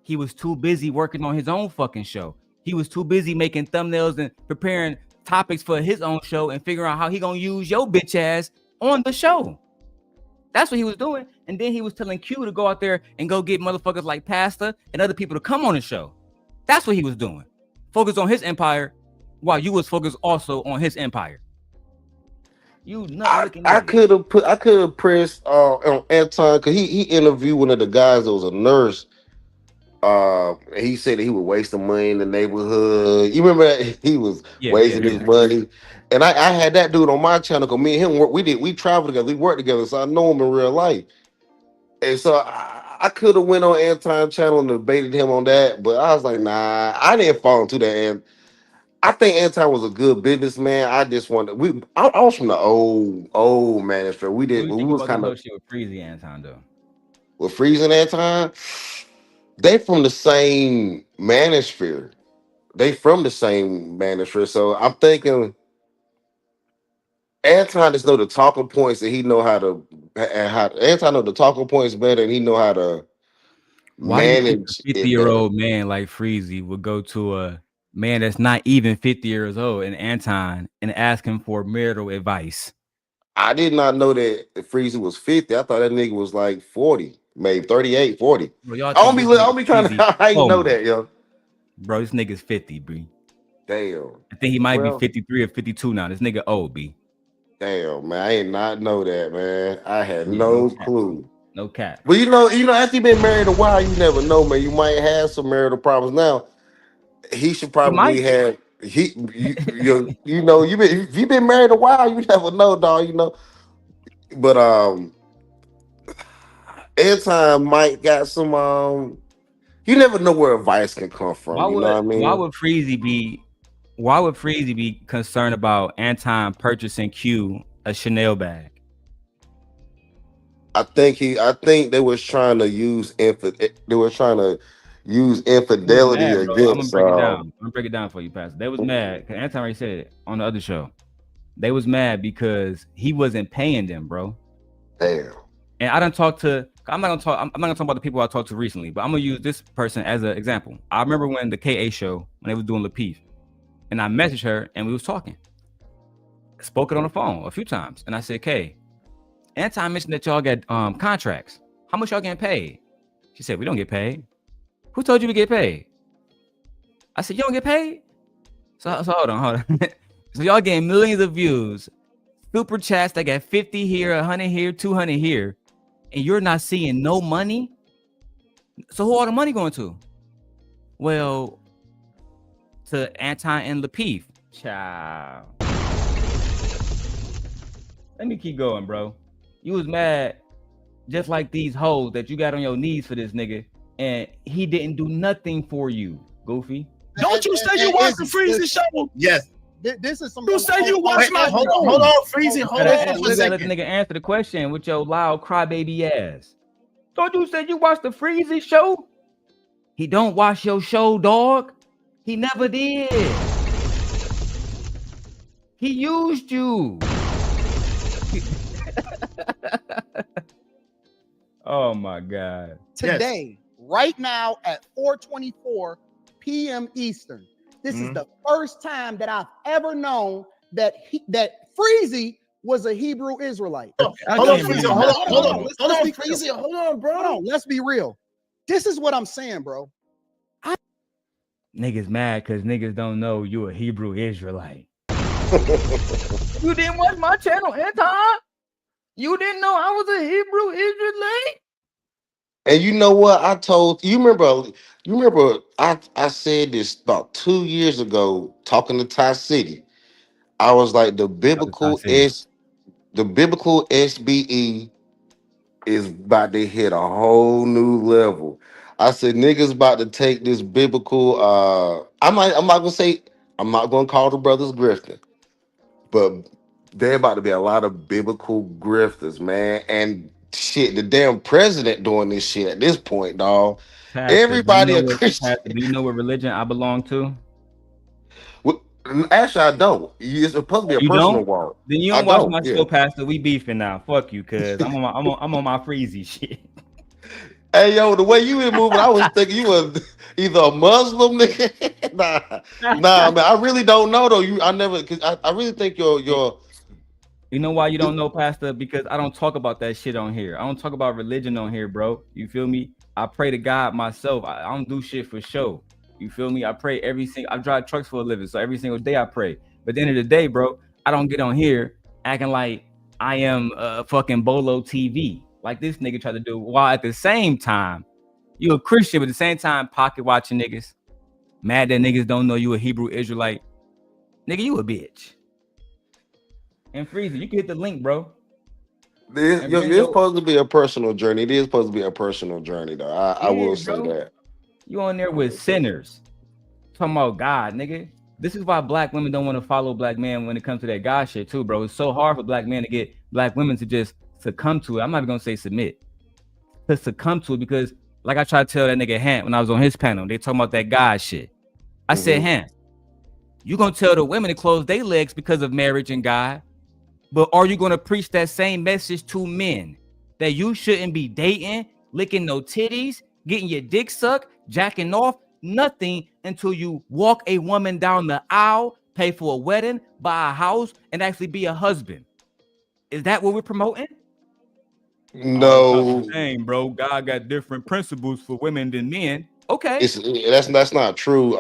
He was too busy working on his own fucking show. He was too busy making thumbnails and preparing topics for his own show and figuring out how he gonna use your bitch ass on the show. That's what he was doing. And then he was telling Q to go out there and go get motherfuckers like Pastor and other people to come on the show. That's what he was doing. Focus on his empire while you was focused also on his empire. I could have pressed on Anton because he interviewed one of the guys that was a nurse, he said that he was wasting money in the neighborhood. You remember that he was Yeah, wasting his money, and I had that dude on my channel. Cause me and him we traveled together, we worked together, so I know him in real life. And so I could have went on Anton's channel and debated him on that, but I was like, nah, I didn't fall into that. And I think Anton was a good businessman. I just wanted I was from the old Manosphere. What do you We think was about the kind whole of shit with Freezy Anton though? with freezing Anton. They from the same Manosphere. They from the same Manosphere. So I'm thinking Anton just know the talking points that he know how to and how Anton know the talking points better and he know how to Why do you think a manage it better. 50-year-old man like Freezy would go to a man that's not even 50 years old and Anton and ask him for marital advice? I did not know that Freezy was 50. I thought that nigga was like 40, maybe 38, 40. Bro, y'all I think don't this be, I nigga don't be trying Freezy? to, I ain't Oh know my, that, yo. bro, this nigga's 50, bro. Damn. I think he might be Well, 53 or 52 now. This nigga old, B. damn, man. I did not know that, man. I had Yeah, no no cap. clue. No cap. But after you been married a while, you never know, man. You might have some marital problems. Now, he should He probably might. have if you been married a while, you never know, dog. But Anton might got some you never know where advice can come from, Why you know would what I why mean? would Freezy be why would Freezy be concerned about Anton purchasing Q a Chanel bag? I think they was trying to use They was infidelity mad, bro. I'm gonna against break it down. I'm gonna break it down for you, Pastor. They was mad because Anton already said it on the other show. They was mad because he wasn't paying them, bro. damn. And I don't talk to. I'm not gonna talk about the people I talked to recently, but I'm gonna use this person as an example. I remember when the KA show when they was doing Lapeef, and I messaged her and we was talking. Spoke it on the phone a few times, and I said, "Kay, Anton mentioned that y'all get contracts. How much y'all getting paid?" She said, "We don't get paid." Who told you we get paid? I said, "You don't get paid." So hold on. So y'all getting millions of views, super chats that got 50 here, 100 here, 200 here, and you're not seeing no money. So who all the money going to? Well, to Anton and Lapeef. Ciao. Let me keep going, bro. You was mad just like these hoes that you got on your knees for this nigga, and he didn't do nothing for you, Goofy. Don't you say you watched the Freezy show? Yes. This is some. You say you watch my Hold on, Freezy. Hold on You for a gotta let the second. nigga answer the question with your loud crybaby ass. Don't you say you watch the Freezy show? He don't watch your show, dog. He never did. He used you. Oh my God. Today, right now at 4:24 p.m. Eastern. This is the first time that I've ever known that Freezy was a Hebrew Israelite. Hold on, Freezy. Hold on, Freezy. Hold on, bro. Hold on, let's be real. This is what I'm saying, bro. Niggas mad because niggas don't know you a Hebrew Israelite. You didn't watch my channel, Anton? You didn't know I was a Hebrew Israelite? And you know what? You remember I said this about 2 years ago talking to Ty City. I was like the biblical SBE is about to hit a whole new level. I said niggas about to take this biblical I'm not gonna call the brothers grifting, but there about to be a lot of biblical grifters, man. And shit, the damn president doing this shit at this point, dog. Pastor, Everybody a Christian. do you know what religion I belong to? Well, actually, I don't. It's supposed to be a You personal don't? walk. Then you I don't watch don't. my Yeah. show, Pastor. We beefing now. Fuck you, cuz I'm on my Freezy shit. Hey, yo, the way you been moving, I was thinking you were either a Muslim, nigga. Nah, man. I really don't know though. I really think your You know why you don't know, Pastor? Because I don't talk about that shit on here. I don't talk about religion on here, bro. You feel me? I pray to God myself. I don't do shit for show. You feel me? I pray I drive trucks for a living, so every single day I pray. But at the end of the day, bro, I don't get on here acting like I am fucking Bolo TV, like this nigga tried to do, while at the same time You a Christian, but at the same time, pocket watching niggas. Mad that niggas don't know you a Hebrew Israelite. Nigga, you a bitch. And Freezy, you can hit the link, bro. It's supposed to be a personal journey. It is supposed to be a personal journey, though. I will say that. You on there with sinners. Talking about God, nigga. This is why black women don't want to follow black men when it comes to that God shit, too, bro. It's so hard for black men to get black women to just succumb to it. I'm not even going to say submit. To succumb to it because, like I tried to tell that nigga Hant when I was on his panel, they talking about that God shit. I said, Hant, you going to tell the women to close their legs because of marriage and God, but are you going to preach that same message to men that you shouldn't be dating, licking no titties, getting your dick sucked, jacking off, nothing until you walk a woman down the aisle, pay for a wedding, buy a house, and actually be a husband? Is that what we're promoting? No, dang, bro. God got different principles for women than men. Okay, that's not true.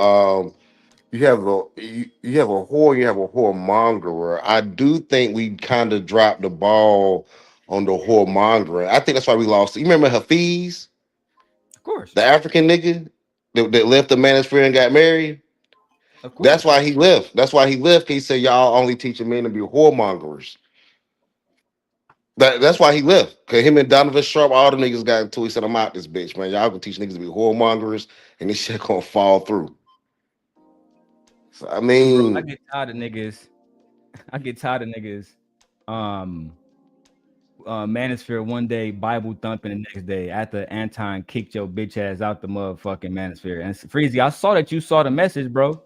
You have a whore, you have a whoremongerer. I do think we kind of dropped the ball on the whoremongerer. I think that's why we lost. You remember Hafiz? Of course. The African nigga that left the Manosphere and got married. Of course. That's why he left. That's why he left. He said y'all only teaching men to be whoremongers. That's why he left. Cause him and Donovan Sharp, all the niggas got into. He said, "I'm out this bitch, man. Y'all gonna teach niggas to be whoremongers, and this shit gonna fall through." So I mean, bro, I get tired of niggas. Manosphere one day, Bible-thumping the next day after Anton kicked your bitch ass out the motherfucking Manosphere. And Freezy, I saw that you saw the message, bro.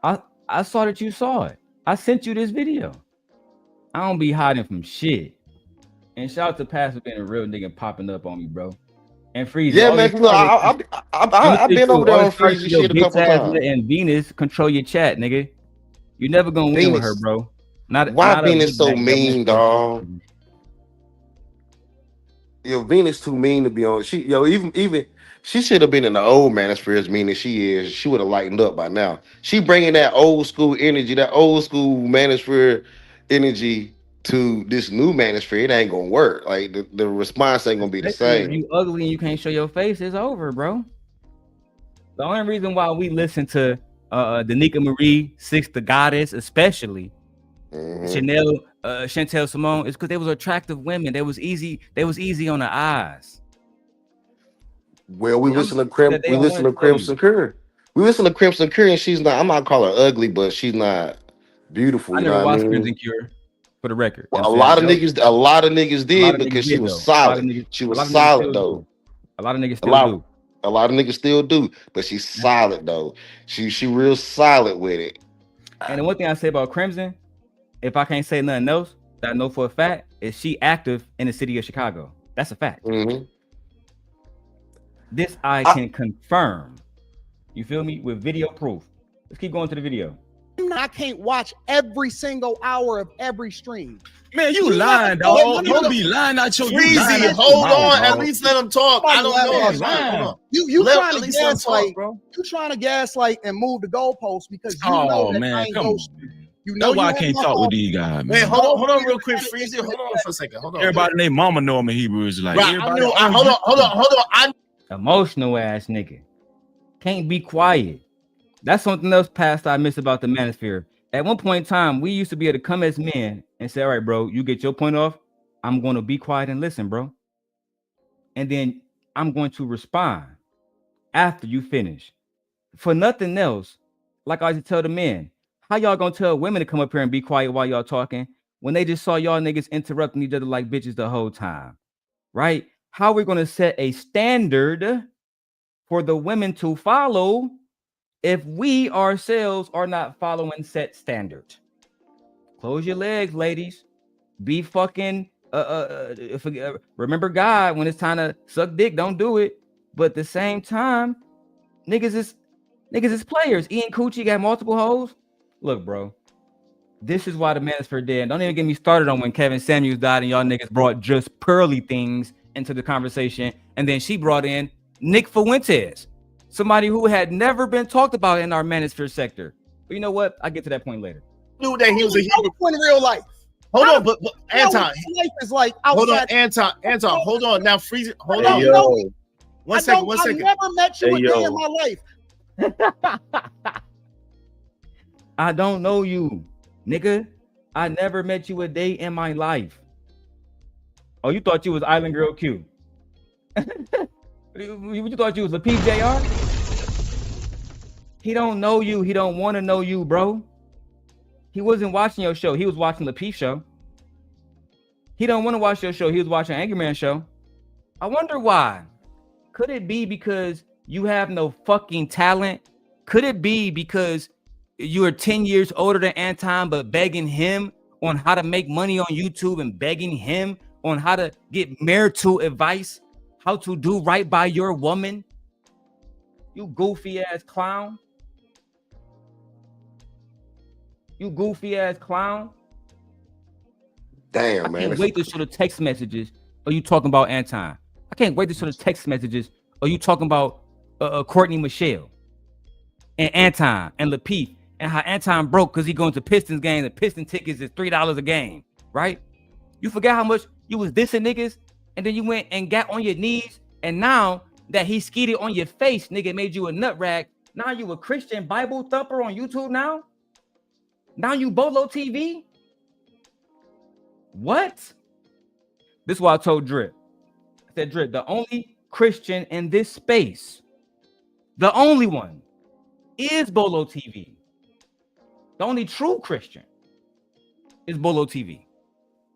I saw that you saw it. I sent you this video. I don't be hiding from shit. And shout out to Pastor being a real nigga popping up on me, bro. And Freezy. Yeah, man. Look, I've been over there on Freezy shit a couple times. And Venus control your chat, nigga. You never gonna win with her, bro. Why Venus so mean, dog? Yo, Venus too mean to be on. Even she should have been in the old Manosphere as mean as she is. She would have lightened up by now. She bringing that old school energy, that old school Manosphere energy to this new Manosphere. It ain't gonna work. Like the response ain't gonna be the same. If you ugly and you can't show your face, it's over, bro. The only reason why we listen to Danica Marie, Six the Goddess, especially Chantel Simone, is because they was attractive women. They was easy on the eyes. Well, we listen to Crimson Curry. We listen to Crimson Curry, and she's not. I'm not calling her ugly, but she's not beautiful. I never watched Crimson Cure, for the record. Well, a lot of niggas did because she was solid. She was solid though. A lot of niggas still do. A lot of niggas still do, but she's solid though. She real solid with it. And the one thing I say about Crimson, if I can't say nothing else that I know for a fact, is she active in the city of Chicago. That's a fact. This I can confirm. You feel me? With video proof. Let's keep going to the video. I can't watch every single hour of every stream. Man, you lying, dog. You be lying out your Freezy, hold on. At least let him talk. I don't know. You trying to gaslight, bro. You trying to gaslight and move the goalposts because you know that I ain't ghosting. You know why I can't talk with these guys, man. Man, hold on real quick, Freezy. Hold on for a second. Hold on. Everybody named Mama know I'm a Hebrew Israelite. Right, hold on. Emotional ass nigga. Can't be quiet. That's something else past I miss about the Manosphere. At one point in time, we used to be able to come as men and say, all right, bro, you get your point off. I'm going to be quiet and listen, bro. And then I'm going to respond after you finish. For nothing else, like I used to tell the men, how y'all gonna tell women to come up here and be quiet while y'all talking when they just saw y'all niggas interrupting each other like bitches the whole time, right? How are we gonna set a standard for the women to follow if we ourselves are not following set standard? Close your legs, ladies. Be fucking remember God when it's time to suck dick. Don't do it. But at the same time, niggas is players. Ian Coochie got multiple hoes. Look, bro, this is why the Manosphere dead. Don't even get me started on when Kevin Samuels died and y'all niggas brought just pearly things into the conversation, and then she brought in Nick Fuentes, somebody who had never been talked about in our Manosphere sector. But you know what? I'll get to that point later. Knew that he was a Hebrew in real life. Hold on, but Anton. Life is like hold on, Anton. Hold on. Now, Freezy. Hold on. One second. I never met you a day in my life. I don't know you, nigga. I never met you a day in my life. Oh, you thought you was Island Girl Q. You thought you was a PJR? He don't know you. He don't want to know you, bro. He wasn't watching your show. He was watching the Peep show. He don't want to watch your show. He was watching Angry Man show. I wonder why. Could it be because you have no fucking talent? Could it be because you are 10 years older than Anton, but begging him on how to make money on YouTube and begging him on how to get marital advice, how to do right by your woman? You goofy ass clown. You goofy ass clown. Damn, man. I can't wait to show the text messages. Are you talking about Anton? I can't wait to show the text messages. Are you talking about Courtney Michelle and Anton and Lapeef and how Anton broke because he going to Pistons games and Piston tickets is $3 a game, right? You forgot how much you was dissing niggas and then you went and got on your knees, and now that he skeeted on your face, nigga, made you a nut rag. Now you a Christian Bible thumper on YouTube now? Now you Bolo TV? What? This is why I told Drip. I said, Drip, the only Christian in this space, the only one, is Bolo TV. The only true Christian is Bolo TV.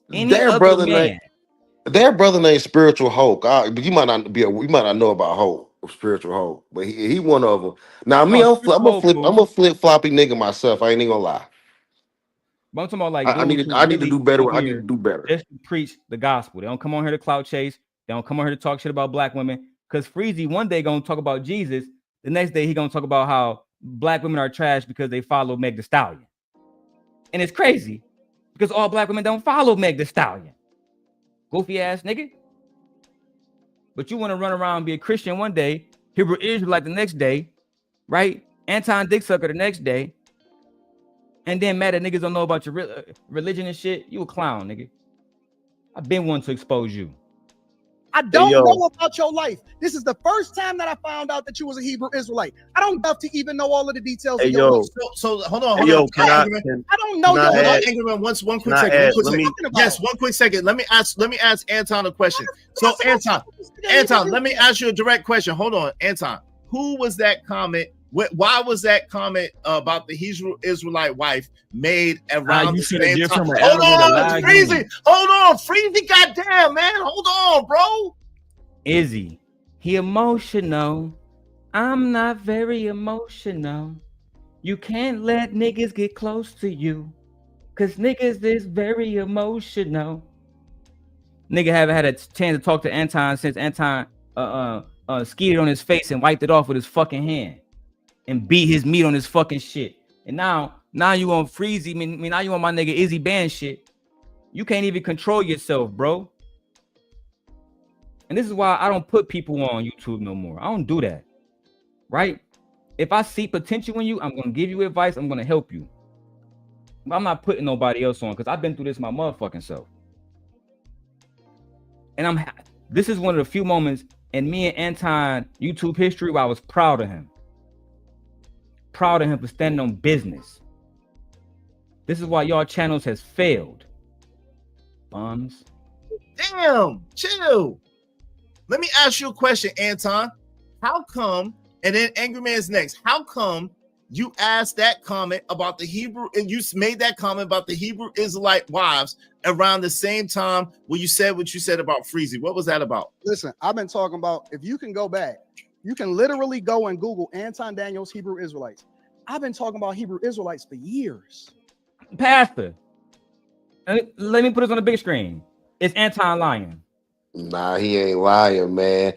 Their brother named Spiritual Hope. But you might not know about Hope or Spiritual Hope, but he one of them. Now me, I'm a flip floppy nigga myself. I ain't even gonna lie. But I'm talking about like I need to do better. I need to do better. Just to preach the gospel. They don't come on here to clout chase. They don't come on here to talk shit about black women. Because Freezy one day gonna talk about Jesus. The next day he gonna talk about how black women are trash because they follow Meg Thee Stallion. And it's crazy because all black women don't follow Meg Thee Stallion. Goofy ass nigga. But you want to run around and be a Christian one day, Hebrew Israelite the next day, right? Anton Dick Sucker the next day. And then mad that niggas don't know about your religion and shit. You a clown, nigga. I've been one to expose you. I don't know about your life. This is the first time that I found out that you was a Hebrew Israelite. I don't have to even know all of the details of your life. So hold on. I don't know your one quick second. Yes, one quick second. Let me ask Anton a question. So Anton, let me ask you a direct question. Hold on, Anton. Who was that comment? Why was that comment about the Hebrew Israelite wife made around the same time? Hold on, Freezy. Hold on, Freezy. Goddamn, man. Hold on, bro. Izzy, he emotional. I'm not very emotional. You can't let niggas get close to you, cause niggas is very emotional. Nigga haven't had a chance to talk to Anton since Anton skeeted on his face and wiped it off with his fucking hand. And beat his meat on his fucking shit. And now you on Freezy. I mean, now you on my nigga Izzy Band shit. You can't even control yourself, bro. And this is why I don't put people on YouTube no more. I don't do that. Right? If I see potential in you, I'm gonna give you advice. I'm gonna help you. But I'm not putting nobody else on because I've been through this my motherfucking self. And this is one of the few moments in me and Anton YouTube history where I was proud of him. Proud of him for standing on business. This is why y'all channels has failed. Bums. Damn, chill. Let me ask you a question, Anton. How come, and then Angry Man's next, how come you asked that comment about the Hebrew, and you made that comment about the Hebrew Israelite wives around the same time when you said what you said about Freezy? What was that about? Listen, I've been talking about, if you can go back, you can literally go and Google Anton Daniels Hebrew Israelites. I've been talking about Hebrew Israelites for years. Pastor, let me put this on the big screen. Is Anton lying? Nah, he ain't lying, man.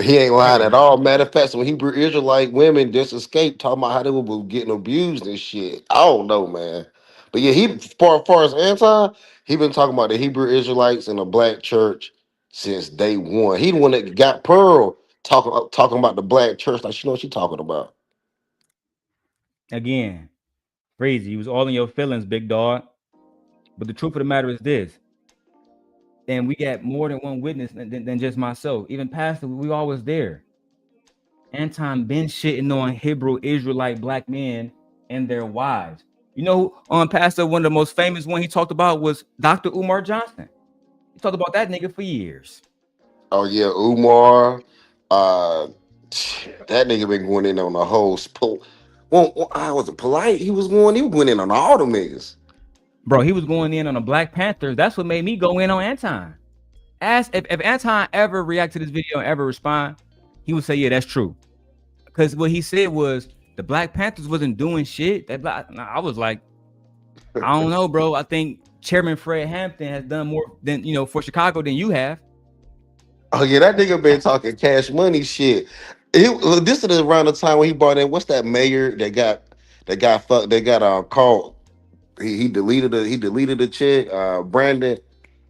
He ain't lying at all. Matter of fact, some Hebrew Israelite women just escaped talking about how they were getting abused and shit. I don't know, man. But yeah, he far as Anton, he been talking about the Hebrew Israelites in the black church since day one. He the one that got Pearl talking about the black church like she know what she talking about. Again, Freezy, you was all in your feelings, big dog. But the truth of the matter is this. And we got more than one witness than just myself. Even Pastor, we always there. Anton been shitting on Hebrew Israelite black men and their wives. You know, Pastor, one of the most famous one he talked about was Dr. Umar Johnson. He talked about that nigga for years. Oh yeah, Umar. That nigga been going in on the whole I was polite. He was going in on all the niggas. Bro, he was going in on the Black Panthers. That's what made me go in on Anton. Ask if Anton ever react to this video and ever respond, he would say, yeah, that's true. Because what he said was the Black Panthers wasn't doing shit. I was like, I don't know, bro. I think Chairman Fred Hampton has done more than, you know, for Chicago than you have. Oh yeah, that nigga been talking cash money shit. This is around the time when he brought in what's that mayor that got caught. He deleted the chick, Brandon.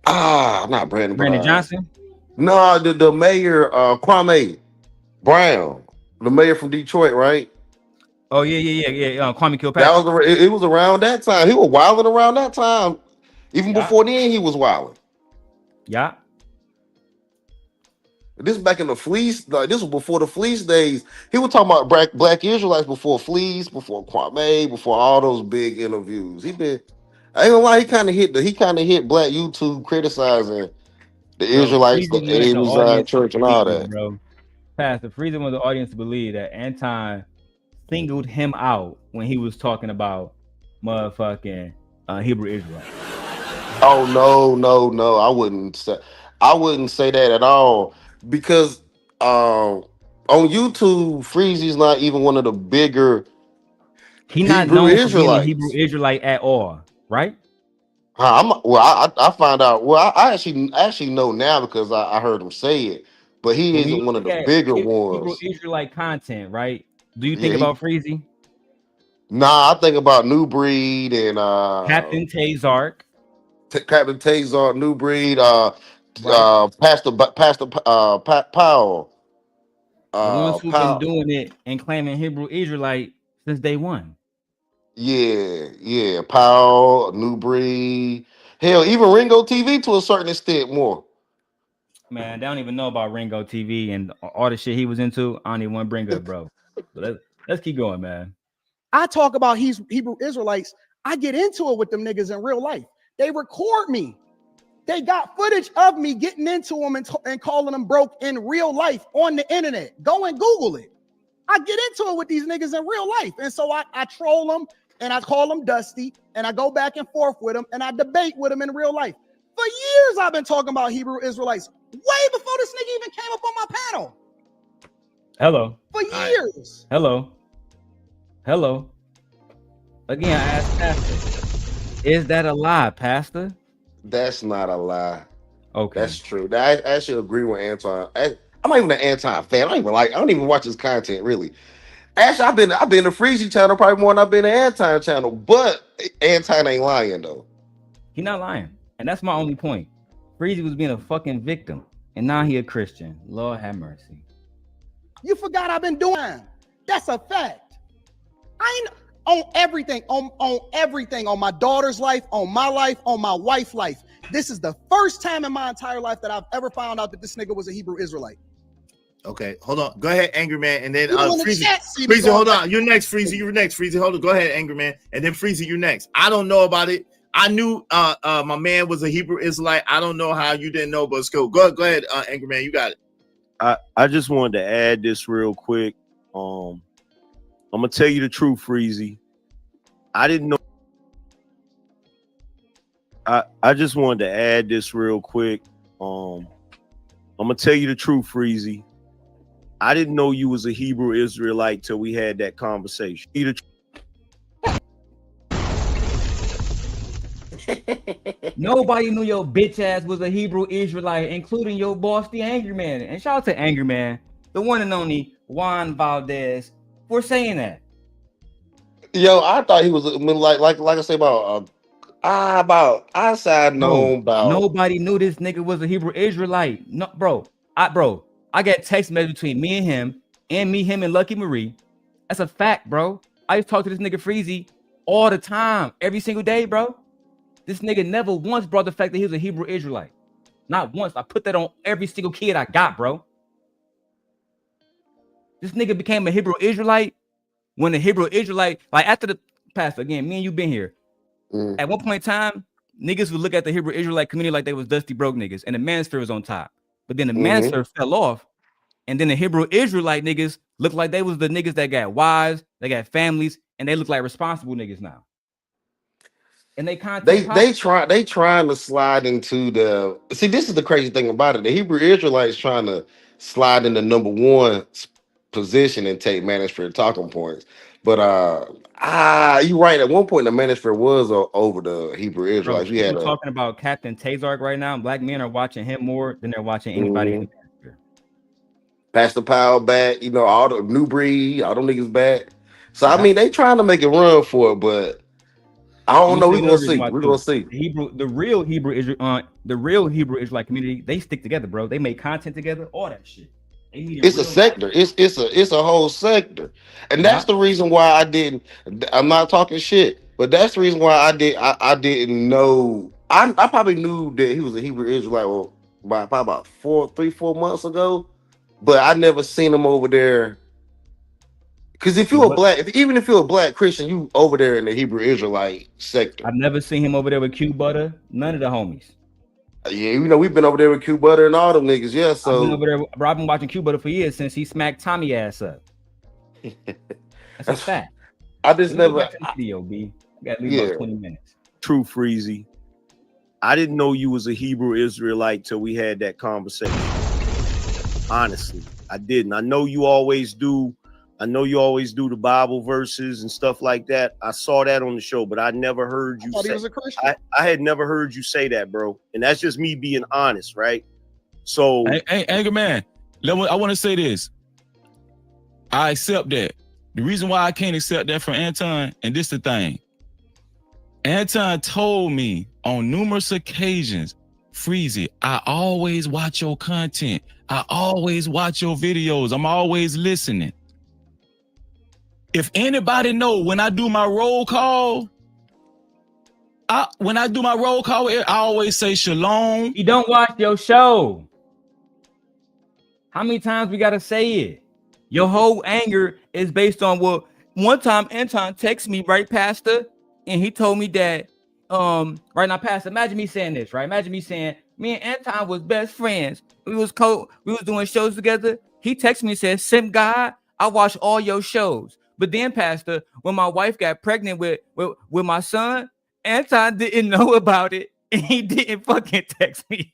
Not Brandon, Brandon Johnson. No, the mayor, Kwame Brown, the mayor from Detroit, right? Oh yeah. Kwame Kilpatrick. That was it was around that time. He was wilding around that time. Even before then, he was wilding. Yeah. This back in the fleece, like this was before the fleece days. He was talking about black Israelites before fleece, before Kwame, before all those big interviews. I ain't gonna lie, he kind of hit black YouTube criticizing the Israelites, the Amazon church, and all that. Bro, Pastor Freezy wanted the audience to believe that Anton singled him out when he was talking about motherfucking Hebrew Israel. Oh no, I wouldn't say that at all, because on YouTube, Freezy's not even one of the bigger Hebrew Israelites. Hebrew Israelite at all, right? I found out. Well, I actually know now because I heard him say it. But he isn't one of the bigger ones. Hebrew Israelite content, right? Do you think about Freezy? Nah, I think about New Breed and Captain Tazark. Captain Tazark, New Breed, Pastor Powell. The ones who've been doing it and claiming Hebrew Israelite since day one. Yeah. Powell, New Breed. Hell, even Ringo TV to a certain extent more. Man, they don't even know about Ringo TV and all the shit he was into. I don't even want to bring up, bro. But let's keep going, man. I talk about Hebrew Israelites. I get into it with them niggas in real life. They record me. They got footage of me getting into them and calling them broke in real life on the internet. Go and Google it. I get into it with these niggas in real life. And so I troll them and I call them Dusty and I go back and forth with them and I debate with them in real life. For years, I've been talking about Hebrew Israelites way before this nigga even came up on my panel. Hello. For years. Hello. Again, I asked Pastor, is that a lie, Pastor? That's not a lie. Okay. That's true. I actually agree with Anton. I'm not even an Anton fan. I don't even watch his content really. Actually, I've been to Freezy channel probably more than I've been to Anton channel, but Anton ain't lying though. He not lying. And that's my only point. Freezy was being a fucking victim, and now he a Christian. Lord have mercy. You forgot I've been doing. That's a fact. I ain't on everything, on everything, on my daughter's life, on my life, on my wife's life. This is the first time in my entire life that I've ever found out that this nigga was a Hebrew Israelite. Okay, hold on. Go ahead, Angry Man, and then Freezy, hold on. You're next, Freezy. You're next, Freezy. Hold on. Go ahead, Angry Man, and then Freezy, you're next. I don't know about it. I knew my man was a Hebrew Israelite. I don't know how you didn't know, but it's cool. Go ahead, Angry Man. You got it. I just wanted to add this real quick. I'm gonna tell you the truth, Freezy. I didn't know. I just wanted to add this real quick. I'm gonna tell you the truth, Freezy. I didn't know you was a Hebrew Israelite till we had that conversation. Nobody knew your bitch ass was a Hebrew Israelite, including your boss, the Angry Man. And shout out to Angry Man, the one and only Juan Valdez, for saying that. Yo, I thought he was like I say about outside known about. Nobody knew this nigga was a Hebrew Israelite. No, bro. I got text message between me and him, him and Lucky Marie. That's a fact, bro. I used to talk to this nigga Freezy all the time, every single day, bro. This nigga never once brought the fact that he was a Hebrew Israelite. Not once. I put that on every single kid I got, bro. This nigga became a Hebrew Israelite when the Hebrew Israelite, like after the pastor, again, me and you been here. At one point in time, niggas would look at the Hebrew Israelite community like they was dusty broke niggas, and the Manosphere was on top. But then the Manosphere fell off, and then the Hebrew Israelite niggas looked like they was the niggas that got wives, they got families, and they look like responsible niggas now. And they trying to slide into the this is the crazy thing about it. The Hebrew Israelites trying to slide into number one position and take Manosphere talking points. But you're right. At one point, the Manosphere was over the Hebrew Israelites. Bro, people talking about Captain Tazark right now. Black men are watching him more than they're watching anybody in the Manosphere. Pastor Powell back, all the new breed, all them niggas back. So I mean, they trying to make a run for it, but I don't know. We're gonna see. We're gonna see. The real Hebrew Israelite community, they stick together, bro. They make content together, all that shit. It's a sector. It's a whole sector, and that's the reason why I didn't. I'm not talking shit, but that's the reason why I didn't know. I probably knew that he was a Hebrew Israelite by probably about 4 months ago, but I never seen him over there. Because even if you're a black Christian, you over there in the Hebrew Israelite sector. I've never seen him over there with Q Butter. None of the homies. Yeah, we've been over there with Q Butter and all them niggas. Yeah, so I've been over there. Bro, I've been watching Q Butter for years since he smacked Tommy ass up. That's a fact. I just never. Video, B. I got to leave about 20 minutes. True, Freezy. I didn't know you was a Hebrew Israelite till we had that conversation. Honestly, I didn't. I know you always do. I know you always do the Bible verses and stuff like that. I saw that on the show, but I never heard you say. He was a Christian. I had never heard you say that, bro. And that's just me being honest, right? So, hey, Anger Man, I want to say this. I accept that. The reason why I can't accept that from Anton, and this the thing. Anton told me on numerous occasions, Freezy, I always watch your content. I always watch your videos. I'm always listening. If anybody know, when I do my roll call, I always say shalom. You don't watch your show. How many times we gotta say it? Your whole anger is based on what one time Anton texted me, right, Pastor? And he told me that, right now, Pastor, imagine me saying this, right? Imagine me saying, me and Anton was best friends. We was doing shows together. He texted me and said, Simp God, I watch all your shows. But then, Pastor, when my wife got pregnant with my son, Anton didn't know about it, and he didn't fucking text me.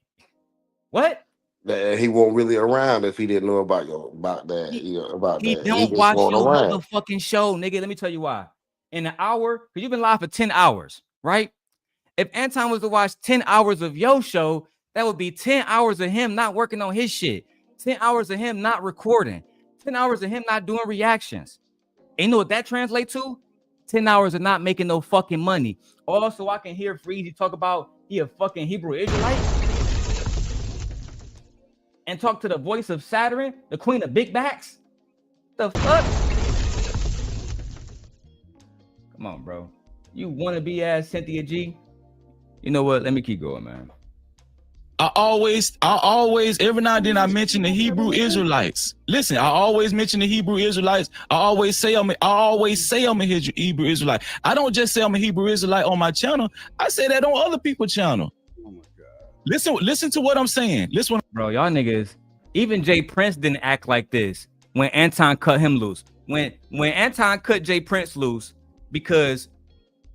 What? He wasn't really around if he didn't know about that. He don't watch your motherfucking show, nigga. Let me tell you why. In an hour, because you've been live for 10 hours, right? If Anton was to watch 10 hours of your show, that would be 10 hours of him not working on his shit. 10 hours of him not recording. 10 hours of him not doing reactions. And you know what that translates to? 10 hours of not making no fucking money. Also, I can hear Freezy talk about he a fucking Hebrew Israelite. And talk to the voice of Saturn, the queen of big backs. The fuck? Come on, bro. You wanna be ass Cynthia G? You know what? Let me keep going, man. I always, every now and then I mention the Hebrew Israelites. Listen, I always mention the Hebrew Israelites. I always say I'm a Hebrew Israelite. I don't just say I'm a Hebrew Israelite on my channel. I say that on other people's channel. Oh my God. Listen to what I'm saying. Listen, bro, y'all niggas. Even Jay Prince didn't act like this when Anton cut him loose. When Anton cut Jay Prince loose, because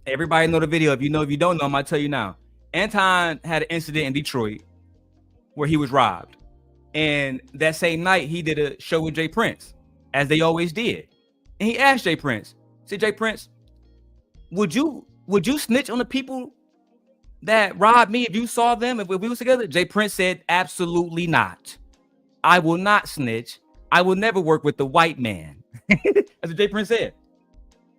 everybody know the video. If you don't know, I'm gonna tell you now. Anton had an incident in Detroit where he was robbed, and that same night he did a show with Jay Prince, as they always did. And he asked Jay Prince, said, Jay Prince, would you snitch on the people that robbed me if you saw them, if we was together? Jay Prince said, absolutely not. I will not snitch. I will never work with the white man. That's what Jay Prince said.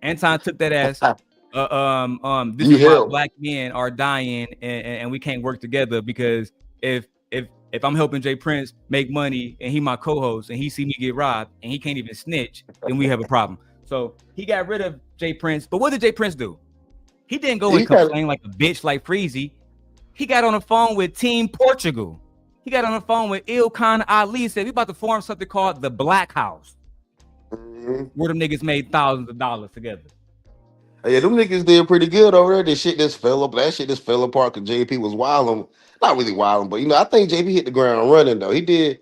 Anton took that as this is why black men are dying and we can't work together, because if I'm helping Jay Prince make money and he my co-host and he see me get robbed and he can't even snitch, then we have a problem. So he got rid of Jay Prince. But what did Jay Prince do? He didn't go and complain like a bitch like Freezy. He got on the phone with Team Portugal. He got on the phone with Ilkan Ali, said we about to form something called the Black House. where them niggas made thousands of dollars together. Yeah, them niggas did pretty good over there. That shit just fell apart because JP was wilding. Not really wilding, but I think JP hit the ground running though. He did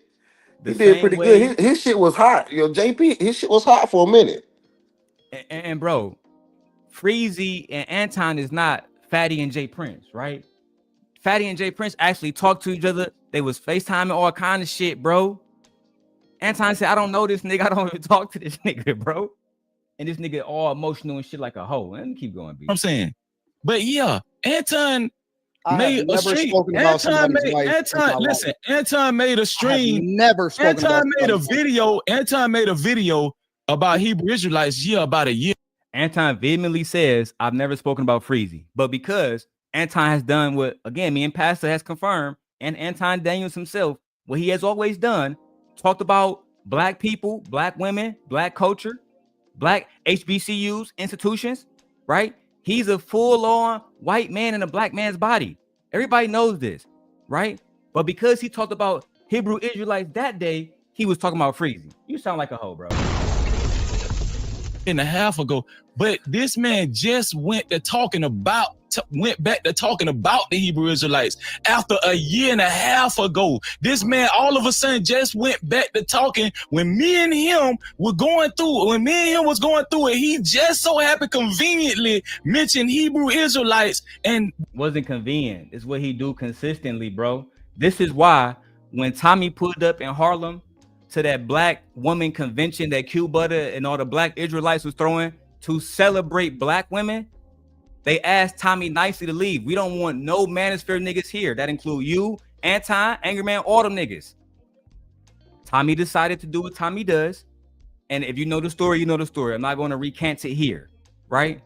pretty good. His shit was hot. JP, his shit was hot for a minute. And bro, Freezy and Anton is not Fatty and Jay Prince, right? Fatty and Jay Prince actually talked to each other. They was FaceTiming all kind of shit, bro. Anton said, I don't know this nigga. I don't even talk to this nigga, bro. And this nigga all emotional and shit like a hoe. Let me keep going, B. I'm saying. But yeah, Anton made a stream. Anton made a stream. Anton made a video about Hebrew Israelites, about a year. Anton vehemently says, I've never spoken about Freezy. But because Anton has done what, again, me and Pastor has confirmed, and Anton Daniels himself, what he has always done, talked about black people, black women, black culture, black HBCUs, institutions, right? He's a full-on white man in a black man's body. Everybody knows this, right? But because he talked about Hebrew Israelites that day, he was talking about Freezy. You sound like a hoe, bro. And a half ago, but this man just went back to talking about the Hebrew Israelites after a year and a half ago. This man all of a sudden just went back to talking when me and him was going through it. He just so happened conveniently mentioned Hebrew Israelites and wasn't convenient. It's what he do consistently, bro. This is why when Tommy pulled up in Harlem to that black woman convention that Q Butter and all the black Israelites was throwing to celebrate black women, they asked Tommy nicely to leave. We don't want no Manosphere niggas here. That include you, Anton, Angerman, all them niggas. Tommy decided to do what Tommy does. And if you know the story, you know the story. I'm not going to recant it here, right?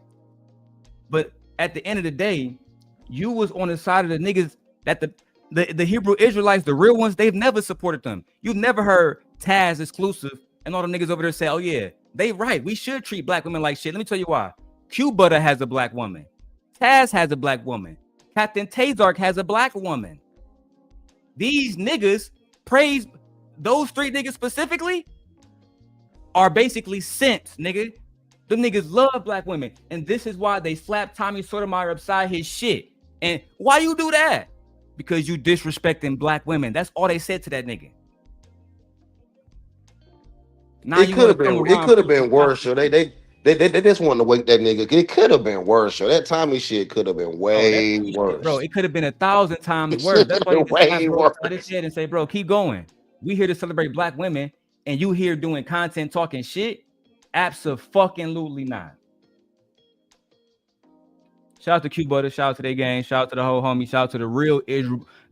But at the end of the day, you was on the side of the niggas that the Hebrew Israelites, the real ones, they've never supported them. You've never heard Taz exclusive and all them niggas over there say, oh yeah, they right. We should treat black women like shit. Let me tell you why. Q Butter has a black woman. Taz has a black woman. Captain Tazark has a black woman. These niggas praise those three niggas specifically are basically simps, nigga. Them niggas love black women. And this is why they slapped Tommy Sotomayor upside his shit. And why you do that? Because you disrespecting black women. That's all they said to that nigga. Now it could have been worse. So they just wanted to wake that nigga. It could have been worse. So that Tommy shit could have been way worse. Bro, it could have been 1,000 times worse. That's why you way worse. This shit and say, bro, keep going. We here to celebrate black women, and you here doing content talking shit? Abso-fucking-lutely not. Shout out to Q Butter, shout out to their gang, shout out to the whole homie, shout out to the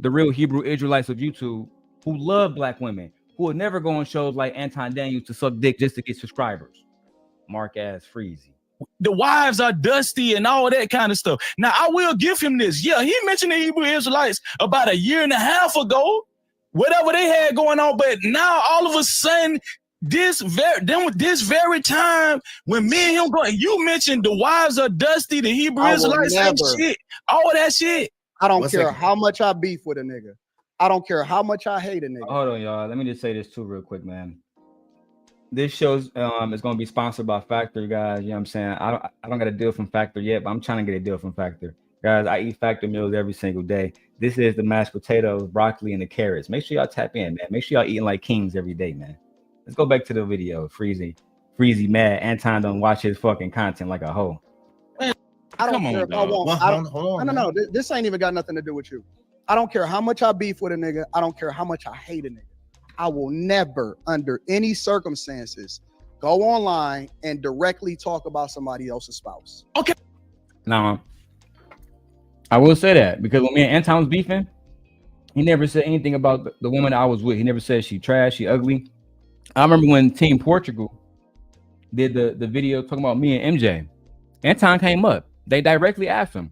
real Hebrew Israelites of YouTube who love black women, who would never go on shows like Anton Daniels to suck dick just to get subscribers. Mark ass Freezy. The wives are dusty and all that kind of stuff. Now, I will give him this. Yeah, he mentioned the Hebrew Israelites about a year and a half ago, whatever they had going on. But now, all of a sudden, this very time when me and him going, you mentioned the wives are dusty, the Hebrew Israelites and shit, all that shit. I don't care how much I beef with a nigga. I don't care how much I hate a nigga. Hold on, y'all. Let me just say this too real quick, man. This show's is going to be sponsored by Factor, guys. You know what I'm saying? I don't got a deal from Factor yet, but I'm trying to get a deal from Factor. Guys, I eat Factor meals every single day. This is the mashed potatoes, broccoli, and the carrots. Make sure y'all tap in, man. Make sure y'all eating like kings every day, man. Let's go back to the video. Freezy mad. Anton don't watch his fucking content like a hoe. I don't care if I want. No. This ain't even got nothing to do with you. I don't care how much I beef with a nigga. I don't care how much I hate a nigga. I will never, under any circumstances, go online and directly talk about somebody else's spouse. Okay. Now, I will say that because when me and Anton was beefing, he never said anything about the woman I was with. He never said she trash, she ugly. I remember when Team Portugal did the video talking about me and MJ. Anton came up. They directly asked him,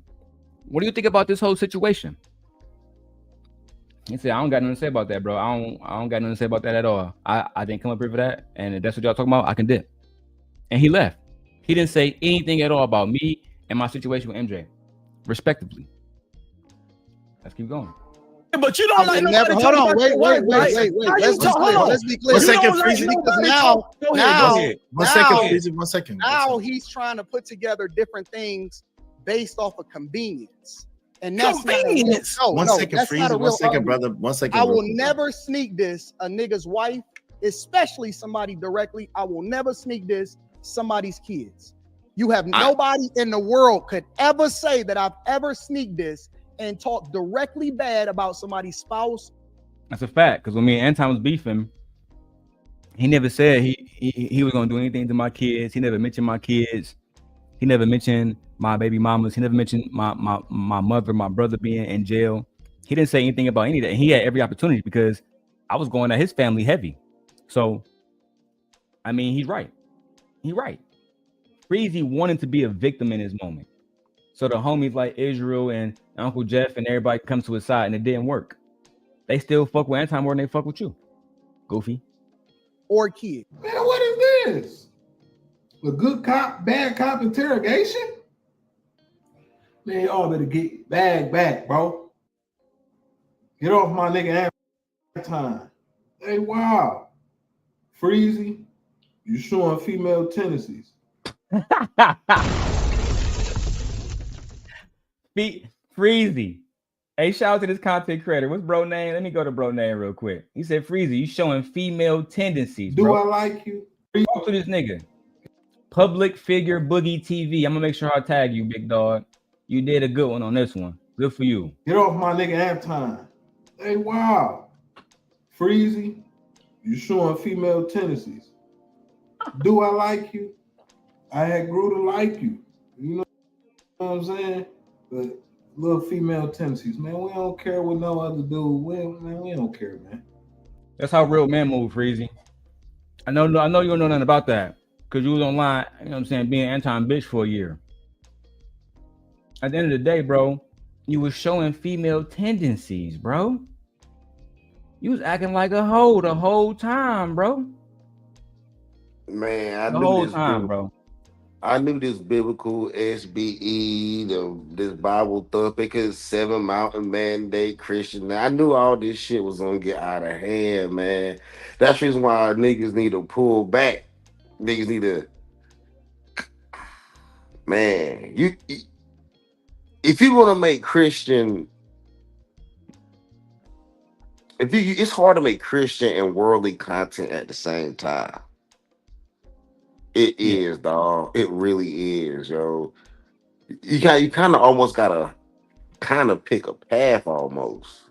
what do you think about this whole situation? He said, I don't got nothing to say about that, bro. I don't got nothing to say about that at all. I didn't come up here for that. And if that's what y'all talking about, I can dip. And he left. He didn't say anything at all about me and my situation with MJ, respectively. Let's keep going. But you don't like never. nobody Hold talk on, about wait, your wait, wife, wait, right? wait, How wait. you talk- hold on. Let's be clear. One second, You don't like Freezy, because nobody now, talk- Go ahead, go ahead. One second, now, Freezy, 1 second. now he's trying to put together different things based off of convenience. And that's Convenience. not a real, One no, second, that's not a Freezy, real 1 second, argument. brother. 1 second. I real will quick, never sneak this a nigga's wife, especially somebody directly. I will never sneak this somebody's kids. You have nobody in the world could ever say that I've ever sneaked this and talk directly bad about somebody's spouse. That's a fact. Because when me and Anton was beefing, he never said he was gonna do anything to my kids. He never mentioned my kids. He never mentioned my baby mamas. He never mentioned my mother, my brother being in jail. He didn't say anything about any of that. And he had every opportunity because I was going at his family heavy. So, I mean, he's right. He's right. Freezy wanted to be a victim in his moment. So the homies like Israel and Uncle Jeff and everybody comes to his side, and it didn't work. They still fuck with Anton more than they fuck with you, Goofy. Or kid. Man, what is this? A good cop, bad cop interrogation? Man, y'all better get bag back, bro. Get off my nigga Anton. Hey, wow. Freezy, you showing female tendencies. Freezy. Hey, shout out to this content creator. What's bro name? Let me go to bro name real quick. He said, Freezy, you showing female tendencies, Do bro. I like you? Talk to this nigga. Public Figure Boogie TV. I'm gonna make sure I tag you, big dog. You did a good one on this one. Good for you. Get off my nigga Anton. Hey, wow. Freezy, you showing female tendencies. Do I like you? I had grew to like you. You know what I'm saying? But little female tendencies, man. We don't care what no other dude. We don't care, man. That's how real men move, Freezy. I know you don't know nothing about that because you was online, you know what I'm saying, being Anton bitch for a year. At the end of the day, bro, you was showing female tendencies, bro. You was acting like a hoe the whole time, bro. Man, I The knew whole this time, bro. I knew this biblical SBE, this Bible-thumping, because 7 Mountain Mandate Christian. I knew all this shit was gonna get out of hand, man. That's the reason why niggas need to pull back. Niggas need to, man. If you want to make Christian, it's hard to make Christian and worldly content at the same time. It is, dog. It really is, yo. You kind of almost gotta kind of pick a path almost.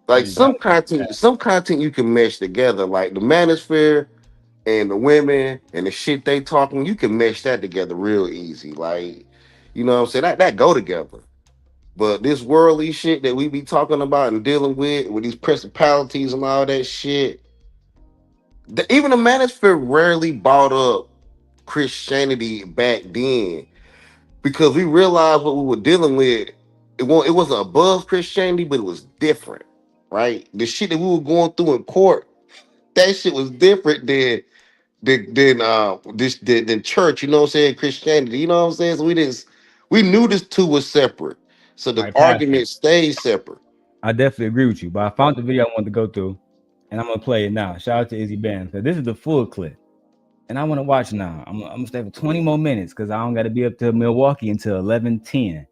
Like some content you can mesh together, like the Manosphere and the women and the shit they talking, you can mesh that together real easy. Like, you know what I'm saying? That go together. But this worldly shit that we be talking about and dealing with these principalities and all that shit, even the Manosphere rarely brought up Christianity back then because we realized what we were dealing with. It wasn't above Christianity, but it was different, right? The shit that we were going through in court, that shit was different than church. You know what I'm saying? Christianity. You know what I'm saying? So we knew this two was separate. So the argument stayed separate. I definitely agree with you, but I found the video I wanted to go through, and I'm gonna play it now. Shout out to Izzy Band. So this is the full clip, and I want to watch now. I'm gonna stay for 20 more minutes because I don't got to be up to Milwaukee until 11:10.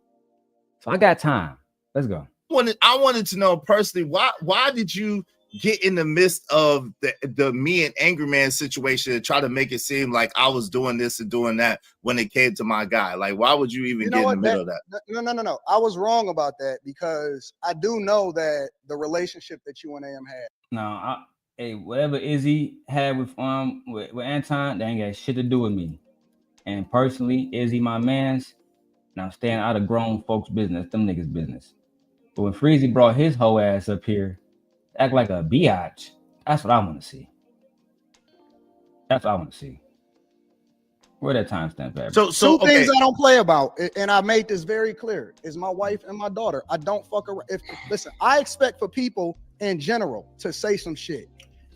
So I got time. Let's go. I wanted to know personally why did you get in the midst of the me and Angry Man situation and try to make it seem like I was doing this and doing that when it came to my guy? Like, why would you even get in the middle of that? No. I was wrong about that because I do know that the relationship that you and AM had. No, whatever Izzy had with Anton, that ain't got shit to do with me. And personally, Izzy my man's. Now staying out of grown folks' business, them niggas' business. But when Freezy brought his whole ass up here, act like a biatch, that's what I want to see. That's what I want to see. Where that timestamp at? So two things I don't play about, and I made this very clear, is my wife and my daughter. I don't fuck around. Listen, I expect for people in general to say some shit.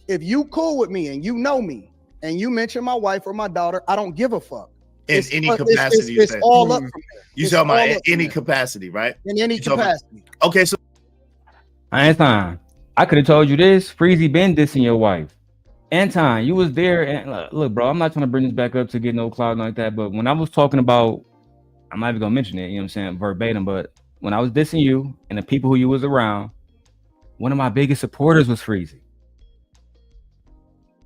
If you cool with me and you know me and you mention my wife or my daughter, I don't give a fuck. In any capacity, it's all up from there. You talking about any capacity, right? In any capacity. Okay, so Anton, I could have told you this. Freezy been dissing your wife. Anton, you was there, and look, bro, I'm not trying to bring this back up to get no clout like that, but when I was talking about, I'm not even gonna mention it, you know what I'm saying, verbatim, but when I was dissing you and the people who you was around, one of my biggest supporters was Freezy.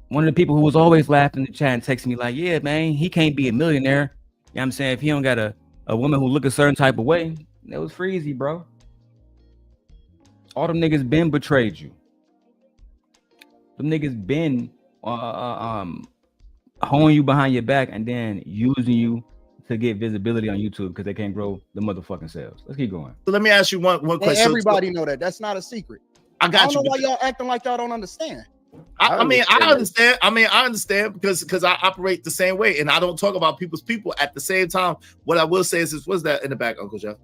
One of the people who was always laughing in the chat and texting me like, yeah, man, he can't be a millionaire. You know what I'm saying? If he don't got a woman who look a certain type of way, that was Freezy, bro. All them niggas been betrayed you. Them niggas been holding you behind your back and then using you to get visibility on YouTube because they can't grow the motherfucking sales. Let's keep going. So let me ask you one question. Everybody know that. That's not a secret. I don't know why y'all acting like y'all don't understand. I understand because I operate the same way and I don't talk about people's people at the same time. What I will say is what's that in the back, Uncle Jeff?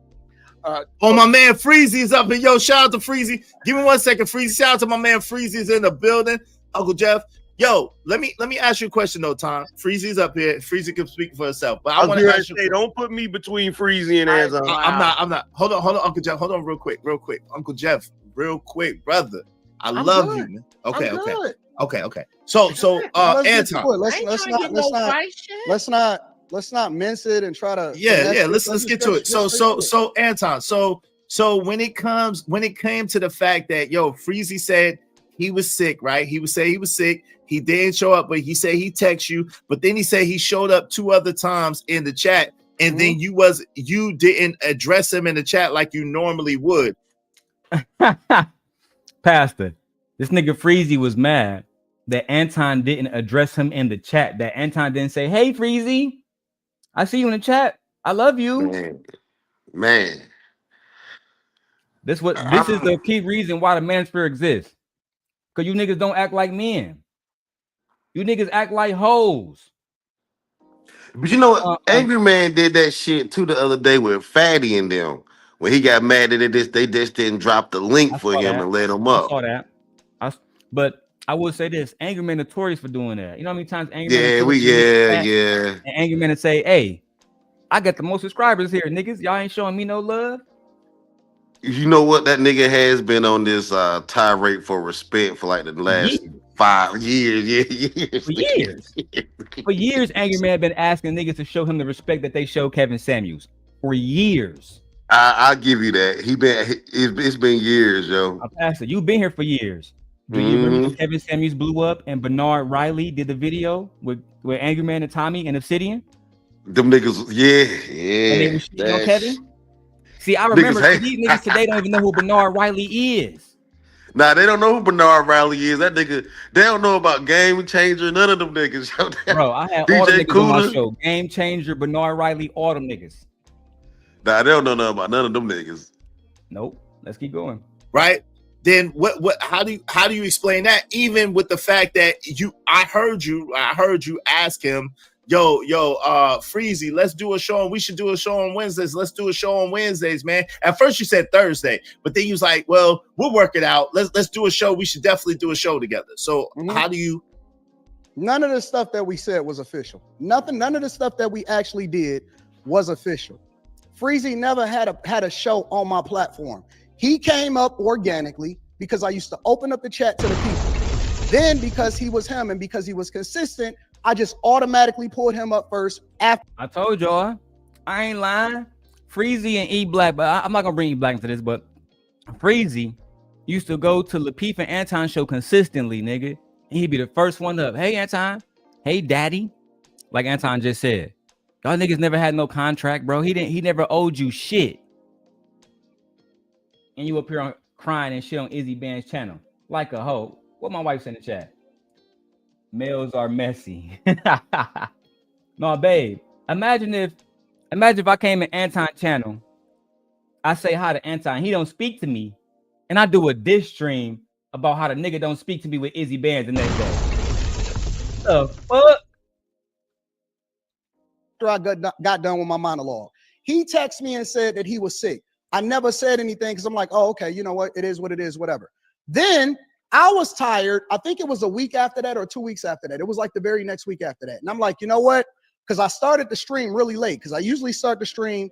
My man Freezy is up here. Yo, shout out to Freezy. Give me 1 second, Freezy. Shout out to my man Freezy is in the building. Uncle Jeff. Yo, let me ask you a question though, Tom. Freezy's up here. Freezy can speak for herself. But I want to ask you. Don't put me between Freezy and Anton. I'm not. Hold on, Uncle Jeff. Hold on real quick. Uncle Jeff, real quick, brother. I'm love good. You, man. Okay. So Anton. Let's not mince it and try to let's get to it. So Anton, so when it came to the fact that Freezy said he was sick, right? He would say he was sick. He didn't show up, but he said he texted you. But then he said he showed up 2 other times in the chat, and then you didn't address him in the chat like you normally would. Pastor, this nigga Freezy was mad that Anton didn't address him in the chat. That Anton didn't say, "Hey Freezy, I see you in the chat. I love you." Man. This is the key reason why the Manosphere exists. Because you niggas don't act like men. You niggas act like hoes. But you know what? Angry Man did that shit too the other day with Fatty and them. When he got mad that they just didn't drop the link for him and let him up. I saw that. But I will say this: Angry Man notorious for doing that. You know how many times Angry Man? Yeah. And Angry Man would say, "Hey, I got the most subscribers here, niggas. Y'all ain't showing me no love." You know what? That nigga has been on this tirade for respect for like the last 5 years. For years, Angry Man been asking niggas to show him the respect that they show Kevin Samuels. For years. I'll give you that. It's been years, yo. Pastor, you've been here for years. Do you remember when Kevin Samuels blew up and Bernard Riley did the video with Angry Man and Tommy and Obsidian? Them niggas, yeah. And they were shitting on Kevin. See, I remember these niggas today don't even know who Bernard Riley is. Nah, they don't know who Bernard Riley is. That nigga, they don't know about Game Changer. None of them niggas. Bro, I had all the niggas on my show. Game Changer, Bernard Riley, all them niggas. Nah, they don't know nothing about none of them niggas. Nope. Let's keep going. Right? Then how do you explain that? Even with the fact that I heard you ask him, yo, Freezy, let's do a show. We should do a show on Wednesdays. Let's do a show on Wednesdays, man. At first you said Thursday, but then you was like, well, we'll work it out. Let's do a show. We should definitely do a show together. So how do you? None of the stuff that we said was official. None of the stuff that we actually did was official. Freezy never had a show on my platform. He came up organically because I used to open up the chat to the people. Then because he was him and because he was consistent, I just automatically pulled him up first. After I told y'all, I ain't lying. Freezy and E Black, but I'm not gonna bring E Black into this, but Freezy used to go to Lapeef and Anton show consistently, nigga. And he'd be the first one up. Hey Anton, hey daddy. Like Anton just said. Y'all niggas never had no contract, bro. He never owed you shit. And you up here crying and shit on Izzy Band's channel. Like a hoe. What my wife said in the chat. Males are messy. No, babe. Imagine if I came in Anton's channel. I say hi to Anton. He don't speak to me. And I do a diss stream about how the nigga don't speak to me with Izzy Bands the next day. The fuck? After I got done with my monologue, he texted me and said that he was sick. I never said anything because I'm like, oh, okay, you know what? It is what it is, whatever. Then I was tired. I think it was a week after that or 2 weeks after that. It was like the very next week after that. And I'm like, you know what? because I started the stream really late because I usually start the stream,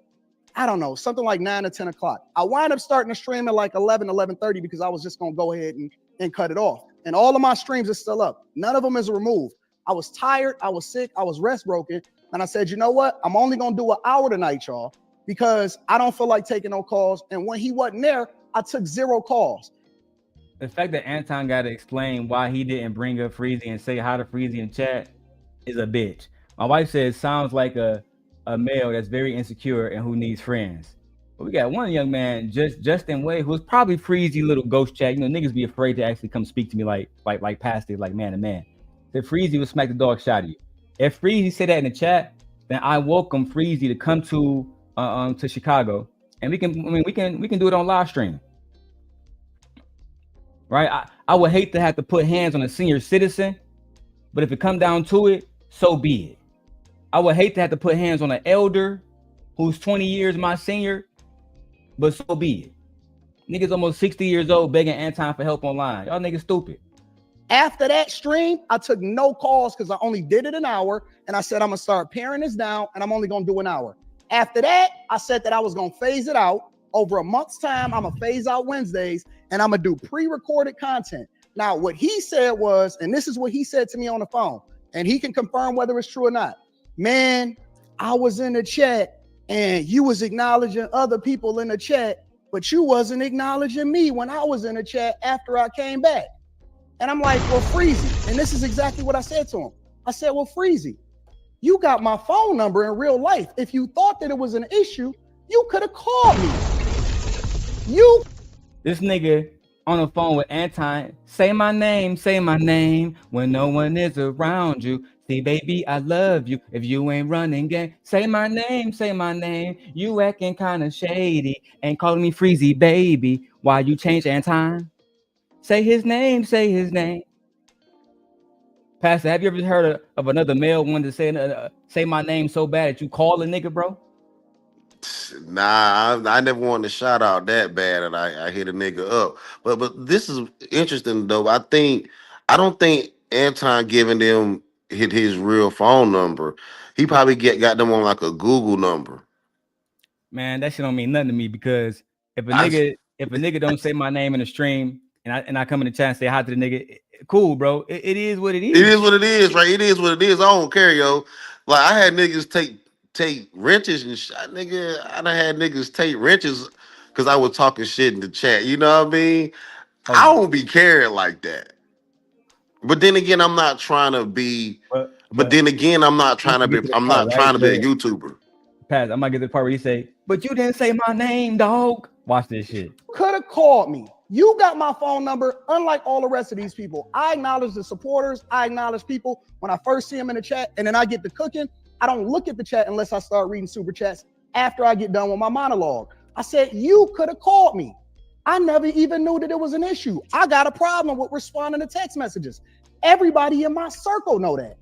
I don't know, something like 9 or 10 o'clock. I wind up starting the stream at like 11:30 because I was just going to go ahead and cut it off. And all of my streams are still up. None of them is removed. I was tired. I was sick. I was rest broken. And I said, you know what? I'm only going to do an hour tonight, y'all, because I don't feel like taking no calls. And when he wasn't there, I took 0 calls. The fact that Anton got to explain why he didn't bring up Freezy and say hi to Freezy in chat is a bitch. My wife says sounds like a male that's very insecure and who needs friends. But we got one young man, Justin Way, who's probably Freezy little ghost chat. You know, niggas be afraid to actually come speak to me like past it, like man to man. That Freezy would smack the dog shot of you. If Freezy said that in the chat, then I welcome Freezy to come to Chicago, and we can do it on live stream. Right? I would hate to have to put hands on a senior citizen, but if it come down to it, so be it. I would hate to have to put hands on an elder who's 20 years my senior, but so be it. Niggas almost 60 years old begging Anton for help online. Y'all niggas stupid. After that stream, I took no calls because I only did it an hour. And I said, I'm going to start paring this down and I'm only going to do an hour. After that, I said that I was going to phase it out. Over a month's time, I'm going to phase out Wednesdays and I'm going to do pre-recorded content. Now, what he said was, and this is what he said to me on the phone, and he can confirm whether it's true or not. Man, I was in the chat and you was acknowledging other people in the chat, but you wasn't acknowledging me when I was in the chat after I came back. And I'm like, well, Freezy. And this is exactly what I said to him. I said, well, Freezy, you got my phone number in real life. If you thought that it was an issue, you could have called me. This nigga on the phone with Anton, say my name when no one is around you. See, baby, I love you. If you ain't running game, say my name. You acting kind of shady and calling me Freezy, baby. Why you change Anton? Say his name. Pastor, have you ever heard of another male wanting to say my name so bad that you call a nigga, bro? Nah, I never wanted to shout out that bad, and I hit a nigga up. But this is interesting though. I don't think Anton giving them his real phone number. He probably got them on like a Google number. Man, that shit don't mean nothing to me because if a nigga don't say my name in the stream and I come in the chat and say hi to the nigga, cool, bro. It is what it is. It is what it is, right? It is what it is. I don't care, yo. Like I had niggas take wrenches and shit. Nigga, I done had niggas take wrenches because I was talking shit in the chat. You know what I mean? Oh. I don't be caring like that. But then again, I'm not trying to be. But then again, I'm not trying to be. I'm not trying to be a YouTuber. Pat, I'm gonna get to the part where you say, "But you didn't say my name, dog." Watch this shit. Could have called me. You got my phone number. Unlike all the rest of these people, I acknowledge the supporters. I acknowledge people when I first see them in the chat, and then I get to cooking. I don't look at the chat unless I start reading super chats after I get done with my monologue. I said, you could have called me. I never even knew that it was an issue. I got a problem with responding to text messages. Everybody in my circle know that.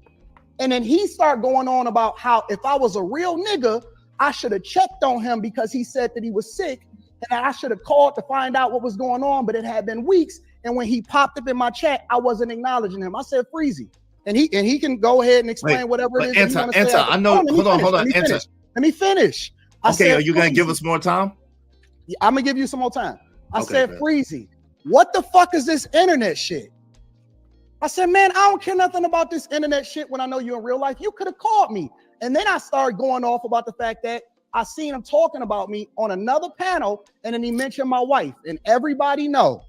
And then he started going on about how if I was a real nigga, I should have checked on him because he said that he was sick and I should have called to find out what was going on, but it had been weeks. And when he popped up in my chat, I wasn't acknowledging him. I said, Freezy. And he can go ahead and explain whatever it is. Anton, I know. Hold on. Anton. Let me finish. Okay, are you gonna give us more time? Yeah, I'm gonna give you some more time. I said, Freezy, what the fuck is this internet shit? I said, man, I don't care nothing about this internet shit when I know you in real life. You could have called me. And then I started going off about the fact that I seen him talking about me on another panel, and then he mentioned my wife. And everybody know,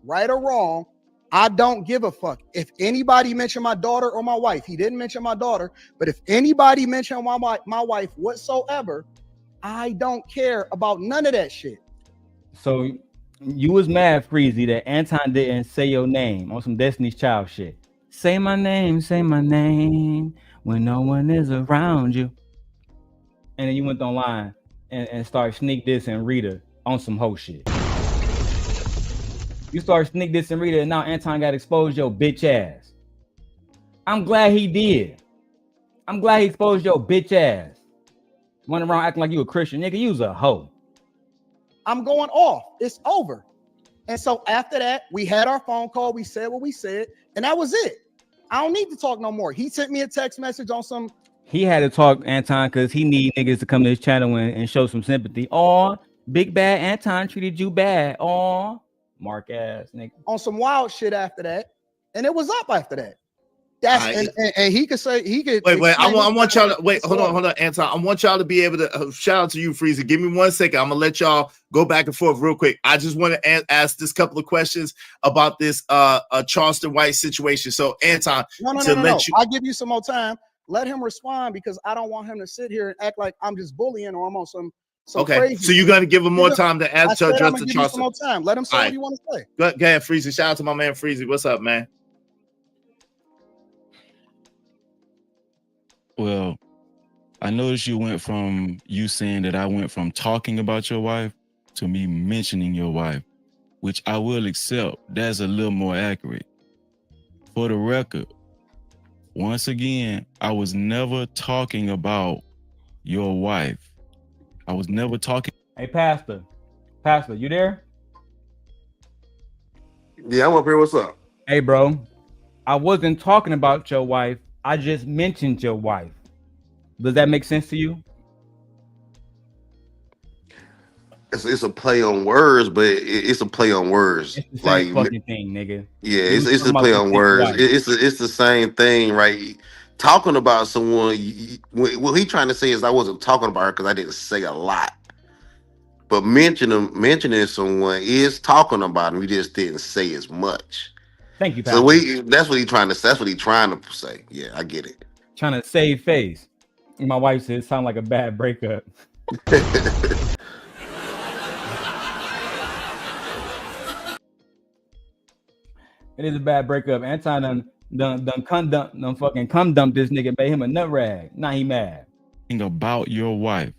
right or wrong, I don't give a fuck. If anybody mentioned my daughter or my wife, he didn't mention my daughter, but if anybody mentioned my wife whatsoever, I don't care about none of that shit. So you was mad, Freezy, that Anton didn't say your name on some Destiny's Child shit. Say my name when no one is around you. And then you went online and started sneak dissing Rita on some hoe shit. You started sneak dissing Rita and now Anton got exposed your bitch ass. I'm glad he did. I'm glad he exposed your bitch ass. Running around acting like you a Christian. Nigga, you was a hoe. I'm going off. It's over. And so after that, we had our phone call. We said what we said, and that was it. I don't need to talk no more. He sent me a text message on some He had to talk Anton because he need niggas to come to his channel and show some sympathy. Oh, big bad Anton treated you bad. Oh, mark ass nigga. On some wild shit after that, and it was up after that. That's and he could say he could wait. I want y'all to wait. Hold on, Anton. I want y'all to be able to shout out to you, Freezy. Give me 1 second. I'm gonna let y'all go back and forth real quick. I just want to ask this couple of questions about this Charleston White situation. So Anton, no. I'll give you some more time. Let him respond because I don't want him to sit here and act like I'm just bullying or I'm on some okay. Crazy so you're gonna give him more time to address the Charleston. Some more time. Let him say what you want to say. Go ahead, Freezy. Shout out to my man Freezy. What's up, man? Well, I noticed you went from you saying that I went from talking about your wife to me mentioning your wife, which I will accept. That's a little more accurate. For the record, once again, I was never talking about your wife. I was never talking. Hey, Pastor, you there? Yeah, I'm up here. What's up? Hey, bro. I wasn't talking about your wife. I just mentioned your wife. Does that make sense to you? It's a play on words, but it's a play on words. It's the same fucking thing, nigga. Yeah, it's a play on words. It's the same thing, right? Talking about someone, what he trying to say is I wasn't talking about her because I didn't say a lot. But mentioning someone is talking about him. We just didn't say as much. Thank you, Pastor. So that's what he's trying to say. That's what he's trying to say. Yeah, I get it. Trying to save face. And my wife said it sounded like a bad breakup. It is a bad breakup. Anton done fucking cum dump this nigga, made him a nut rag. Now he mad. About your wife.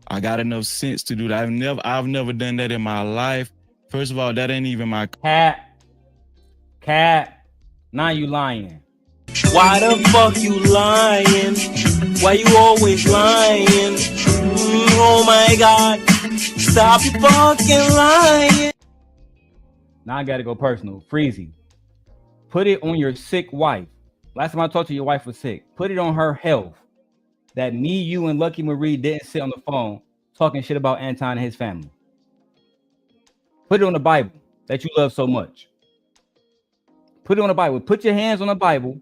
I got enough sense to do that. I've never done that in my life. First of all, that ain't even my cat. Now you lying. Why the fuck you lying? Why you always lying? Oh my God. Stop your fucking lying. Now I gotta go personal. Freezy. Put it on your sick wife. Last time I talked to your wife was sick. Put it on her health. That me, you, and Lucky Marie didn't sit on the phone talking shit about Anton and his family. Put it on the Bible that you love so much. Put it on the Bible. Put your hands on the Bible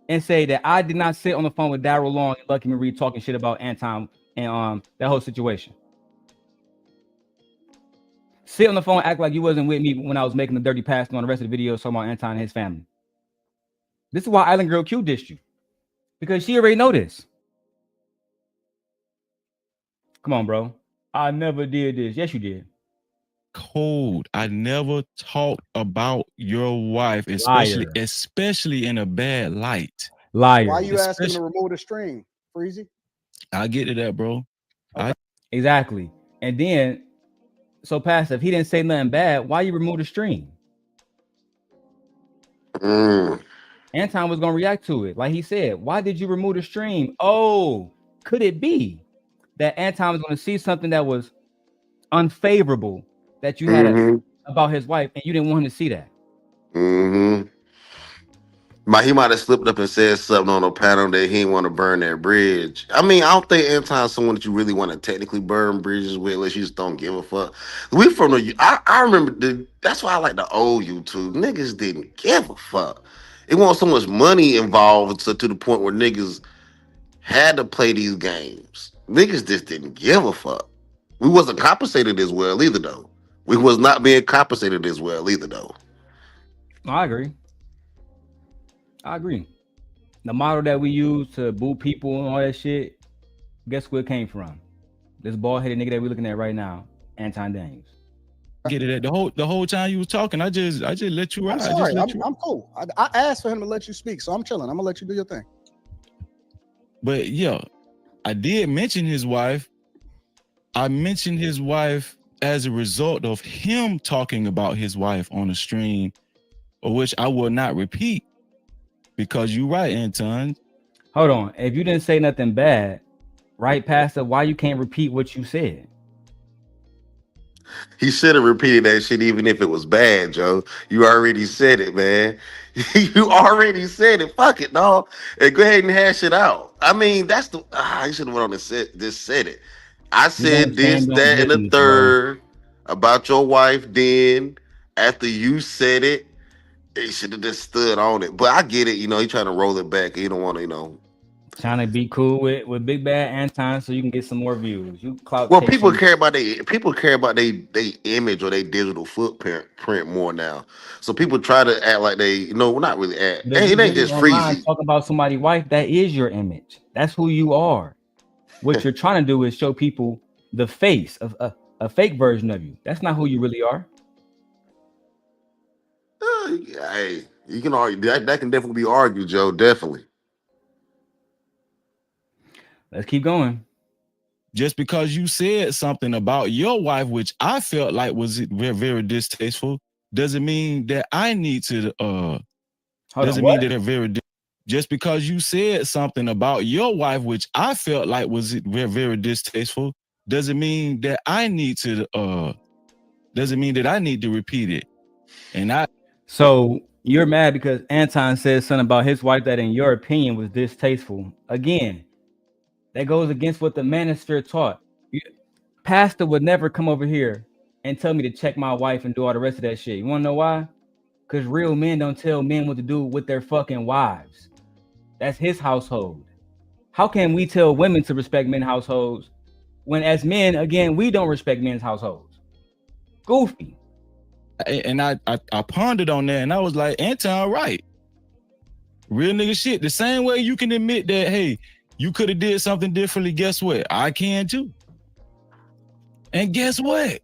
and say that I did not sit on the phone with Darrel Long and Lucky Marie talking shit about Anton and that whole situation. Sit on the phone, act like you wasn't with me when I was making the dirty pass on the rest of the videos talking about Anton and his family. This is why Island Girl Q dissed you. Because she already know this. Come on, bro. I never did this. Yes, you did. Cold. I never talked about your wife, especially in a bad light. Liar. Why you asking to remove the stream, Freezy? I get to that, bro. Okay. Exactly. And then, so Pastor, if he didn't say nothing bad, why you remove the stream? Anton was gonna react to it. Like he said, why did you remove the stream? Oh, could it be that Anton was gonna see something that was unfavorable that you had about his wife, and you didn't want him to see that? He might have slipped up and said something on a panel that he didn't want to burn that bridge. I mean, I don't think Anton's someone that you really want to technically burn bridges with unless you just don't give a fuck. We from the I remember that's why I like the old YouTube. Niggas didn't give a fuck. It wasn't so much money involved to the point where niggas had to play these games. Niggas just didn't give a fuck. We wasn't compensated as well either though. We was not being compensated as well either though. I agree. The model that we use to boo people and all that shit, guess where it came from? This bald-headed nigga that we're looking at right now, Anton Daniels. Get it the whole time you was talking. I just let you ride. I'm sorry. I'm cool. I asked for him to let you speak, so I'm chilling. I'm gonna let you do your thing. But yeah, I did mention his wife. I mentioned his wife as a result of him talking about his wife on the stream, of which I will not repeat. Because you're right, Anton. Hold on. If you didn't say nothing bad, right, Pastor, why you can't repeat what you said? He should have repeated that shit even if it was bad, Joe. You already said it, man. You already said it. Fuck it, dog. And go ahead and hash it out. I mean, that's the I should have went on and said it. I You don't said this, stand on that, and the business, bro. third about your wife. Then after you said it, he should have just stood on it. But I get it. You know, he trying to roll it back. He don't want to, Trying to be cool with Big Bad Anton so you can get some more views. You clout Well, people chasing. care about they image or they digital footprint more now. So people try to act like they not really act. But if Hey, you it ain't really just online Freezy. talking about somebody's wife, that is your image. That's who you are. What you're trying to do is show people the face of a fake version of you. That's not who you really are. Hey, you can argue that can definitely be argued, Joe. Definitely. Let's keep going. Just because you said something about your wife, which I felt like was very, very distasteful, doesn't mean that I need to. Doesn't mean that they're very. Just because you said something about your wife, which I felt like was very, very distasteful, doesn't mean that I need to. Doesn't mean that I need to repeat it. And So you're mad because Anton said something about his wife that, in your opinion, was distasteful. Again, that goes against what the Manosphere taught. Pastor would never come over here and tell me to check my wife and do all the rest of that shit. You want to know why? Because real men don't tell men what to do with their fucking wives. That's his household. How can we tell women to respect men's households when, as men, again, we don't respect men's households? Goofy. And I pondered on that, and I was like, Anton, right? Real nigga shit. The same way you can admit that, hey, you could have did something differently. Guess what? I can too. And guess what?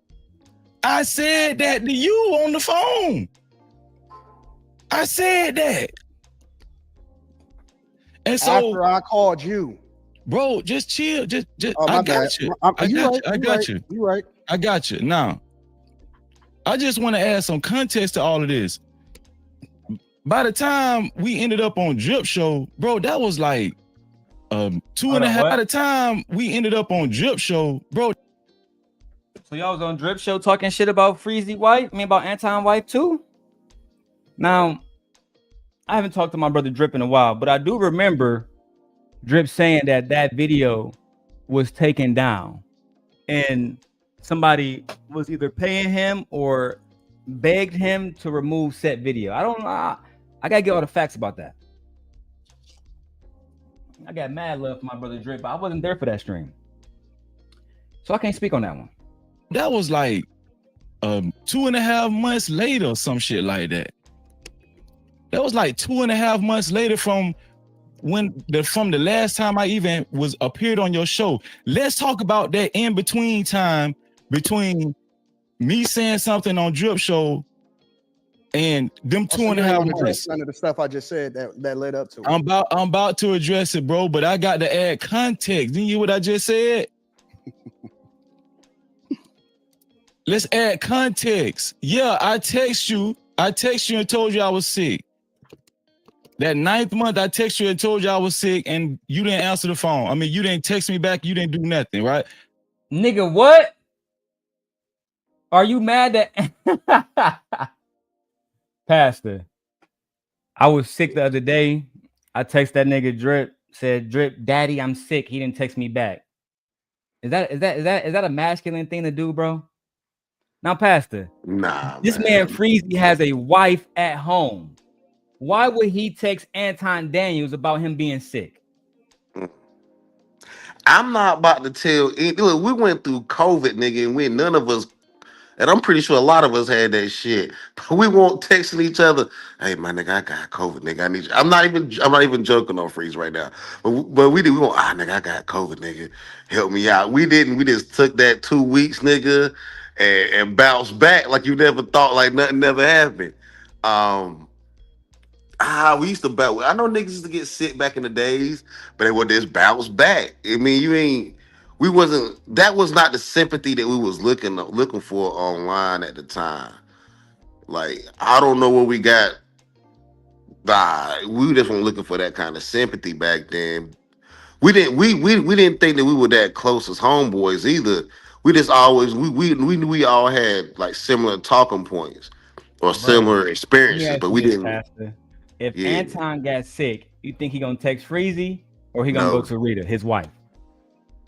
I said that to you on the phone. I said that. And so after I called you, bro, just chill. Just oh, I got you. I got you. You right. I got you. Now, I just want to add some context to all of this. By the time we ended up on Drip Show, bro, that was like 2.5. By the time we ended up on Drip Show, bro. So y'all was on Drip Show talking shit about Freezy wife? I mean, about Anton wife too? Now, I haven't talked to my brother Drip in a while, but I do remember Drip saying that video was taken down and somebody was either paying him or begged him to remove said video. I don't know. I gotta get all the facts about that. I got mad love for my brother Drip, but I wasn't there for that stream, so I can't speak on that one. That was like 2.5 months later, some shit like that. That was like 2.5 months later from the last time I even was appeared on your show. Let's talk about that in between time between me saying something on Drip Show and them 2.5 months. None of the stuff I just said that led up to it. I'm about to address it, bro, but I got to add context. Didn't you hear what I just said? Let's add context. Yeah, I text you and told you I was sick. That 9th month, I text you and told you I was sick, and you didn't answer the phone. I mean, you didn't text me back. You didn't do nothing, right? Nigga, what? Are you mad that Pastor? I was sick the other day. I text that nigga Drip, said, Drip, daddy, I'm sick. He didn't text me back. Is that a masculine thing to do, bro? Now, Pastor, this man Freezy has a wife at home. Why would he text Anton Daniels about him being sick? I'm not about to tell. Look, we went through COVID, nigga, and none of us, and I'm pretty sure a lot of us had that shit. We won't texting each other. Hey, my nigga, I got COVID, nigga. I need you. I'm not even joking on Freeze right now. But we did. We went, nigga, I got COVID, nigga. Help me out. We didn't. We just took that 2 weeks, nigga, and bounced back like you never thought, like nothing never happened. We used to bounce. I know niggas used to get sick back in the days, but they would just bounce back. I mean, that was not the sympathy that we was looking for online at the time. Like, I don't know what we got. We just weren't looking for that kind of sympathy back then. We didn't think that we were that close as homeboys either. we just always we knew we all had like similar talking points or Bro, similar let me experiences, ask but you we this, didn't. Pastor. If Yeah, Anton got sick, you think he gonna text Freezy or he gonna go no, to Rita, his wife?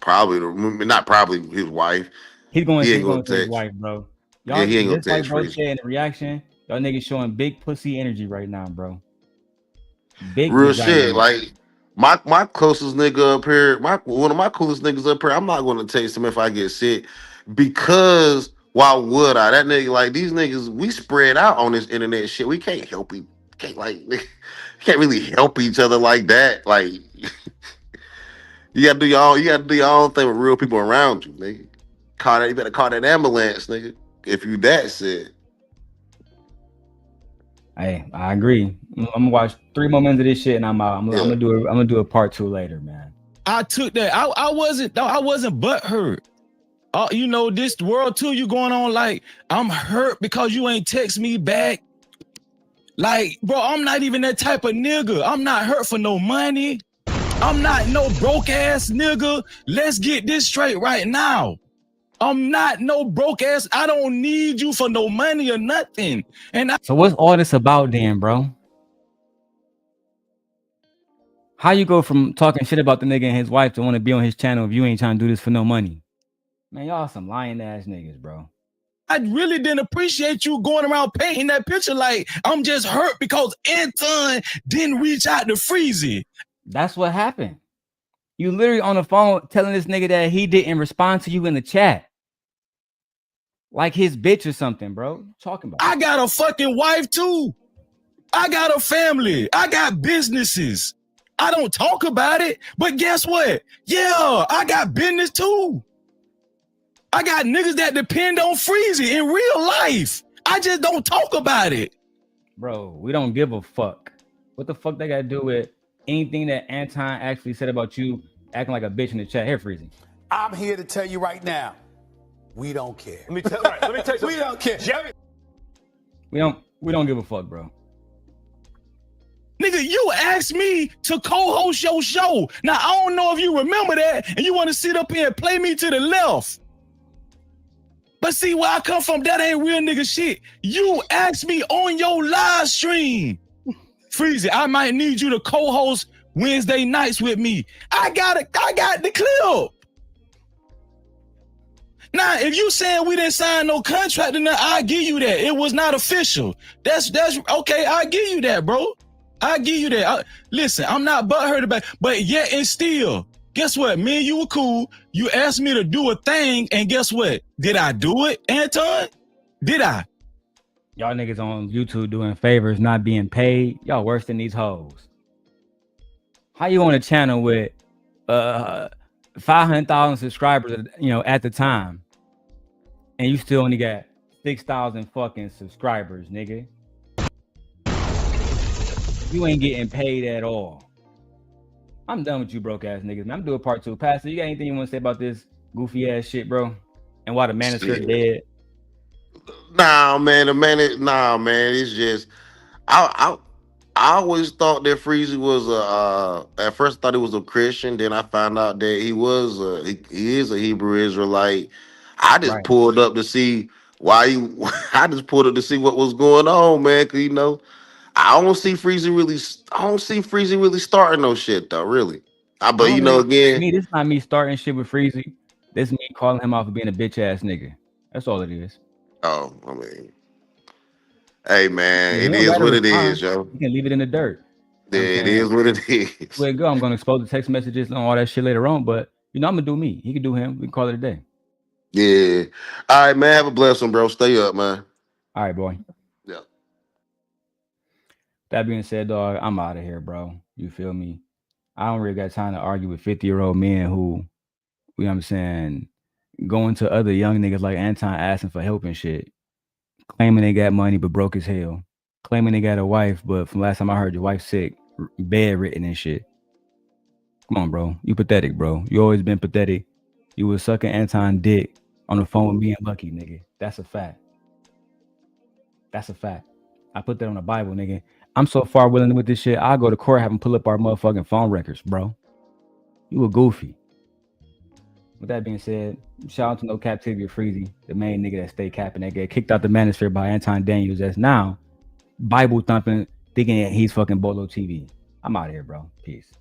probably not probably his wife. He's going He to ain't gonna his text. wife, bro. Yeah, Y'all he ain't gonna just like text bro Freezy. said in the reaction, y'all niggas showing big pussy energy right now, bro. Big Real vagina shit. energy. Like my closest nigga up here, one of my coolest niggas up here. I'm not gonna text him if I get sick because why would I? That nigga, like these niggas, we spread out on this internet shit. We can't help each can't like can't really help each other like that. Like you gotta do your own thing with real people around you, nigga. You better call that ambulance, nigga. If you that sick. Hey, I agree. I'm gonna watch 3 more minutes of this shit and I'm out. I'm gonna do a part 2 later, man. I took that. I wasn't butthurt. You know, this world too, you going on like I'm hurt because you ain't text me back. Like, bro, I'm not even that type of nigga. I'm not hurt for no money. I'm not no broke ass nigga. Let's get this straight right now. I'm not no broke ass. I don't need you for no money or nothing. So what's all this about then, bro? How you go from talking shit about the nigga and his wife to want to be on his channel if you ain't trying to do this for no money? Man, y'all some lying ass niggas, bro. I really didn't appreciate you going around painting that picture like I'm just hurt because Anton didn't reach out to Freezy. That's what happened. You literally on the phone telling this nigga that he didn't respond to you in the chat. Like his bitch or something, bro. Talking about. I got a fucking wife too. I got a family. I got businesses. I don't talk about it, but guess what? Yeah, I got business too. I got niggas that depend on Freezy in real life. I just don't talk about it. Bro, we don't give a fuck. What the fuck they got to do with anything that Anton actually said about you acting like a bitch in the chat? Here, Freezy. I'm here to tell you right now, we don't care. Let me tell you we don't care. We don't give a fuck, bro. Nigga, you asked me to co-host your show. Now, I don't know if you remember that, and you want to sit up here and play me to the left. But see, where I come from, that ain't real nigga shit. You asked me on your live stream. Freezy, I might need you to co-host Wednesday nights with me. I got the clip. Now, if you saying we didn't sign no contract, then I'll give you that. It was not official. That's okay. I'll give you that, bro. I'll give you that. Listen, I'm not butthurt about it, but yet and still, guess what? Me and you were cool. You asked me to do a thing, and guess what? Did I do it, Anton? Did I? Y'all niggas on YouTube doing favors, not being paid. Y'all worse than these hoes. How you on a channel with 500,000 subscribers, at the time, and you still only got 6,000 fucking subscribers, nigga? You ain't getting paid at all. I'm done with you broke ass niggas, man. I'm doing part 2. Pastor, you got anything you want to say about this goofy ass shit, bro? And why the Manosphere dead? Nah, man. It's just I always thought that Freezy was at first I thought he was a Christian. Then I found out that he is a Hebrew Israelite. I just pulled up to see I just pulled up to see what was going on, man. Cause I don't see Freezy really starting no shit though, really. But again, me, this not me starting shit with Freezy. This is me calling him out for being a bitch ass nigga. That's all it is. Oh, I mean, hey man, it is what it is, yo. You can leave it in the dirt. Yeah, it is what it is. Where it go? I'm gonna expose the text messages and all that shit later on, but I'm gonna do me. He can do him. We can call it a day. Yeah. All right, man. Have a blessing, bro. Stay up, man. All right, boy. Yeah. That being said, dog, I'm out of here, bro. You feel me? I don't really got time to argue with 50-year-old men who, you know what I'm saying, going to other young niggas like Anton asking for help and shit, claiming they got money but broke as hell, claiming they got a wife, but from last time I heard, your wife's sick, bedridden and shit. Come on, bro. You pathetic, bro. You always been pathetic. You was sucking Anton dick on the phone with me and Lucky, nigga. That's a fact. That's a fact. I put that on the Bible, nigga. I'm so far willing with this shit, I'll go to court, have them pull up our motherfucking phone records, bro. You a goofy. With that being said, shout out to No Captivity of Freezy, the main nigga that stay capping, that get kicked out the Manosphere by Anton Daniels. That's now Bible thumping, thinking that he's fucking Bolo TV. I'm out of here, bro. Peace.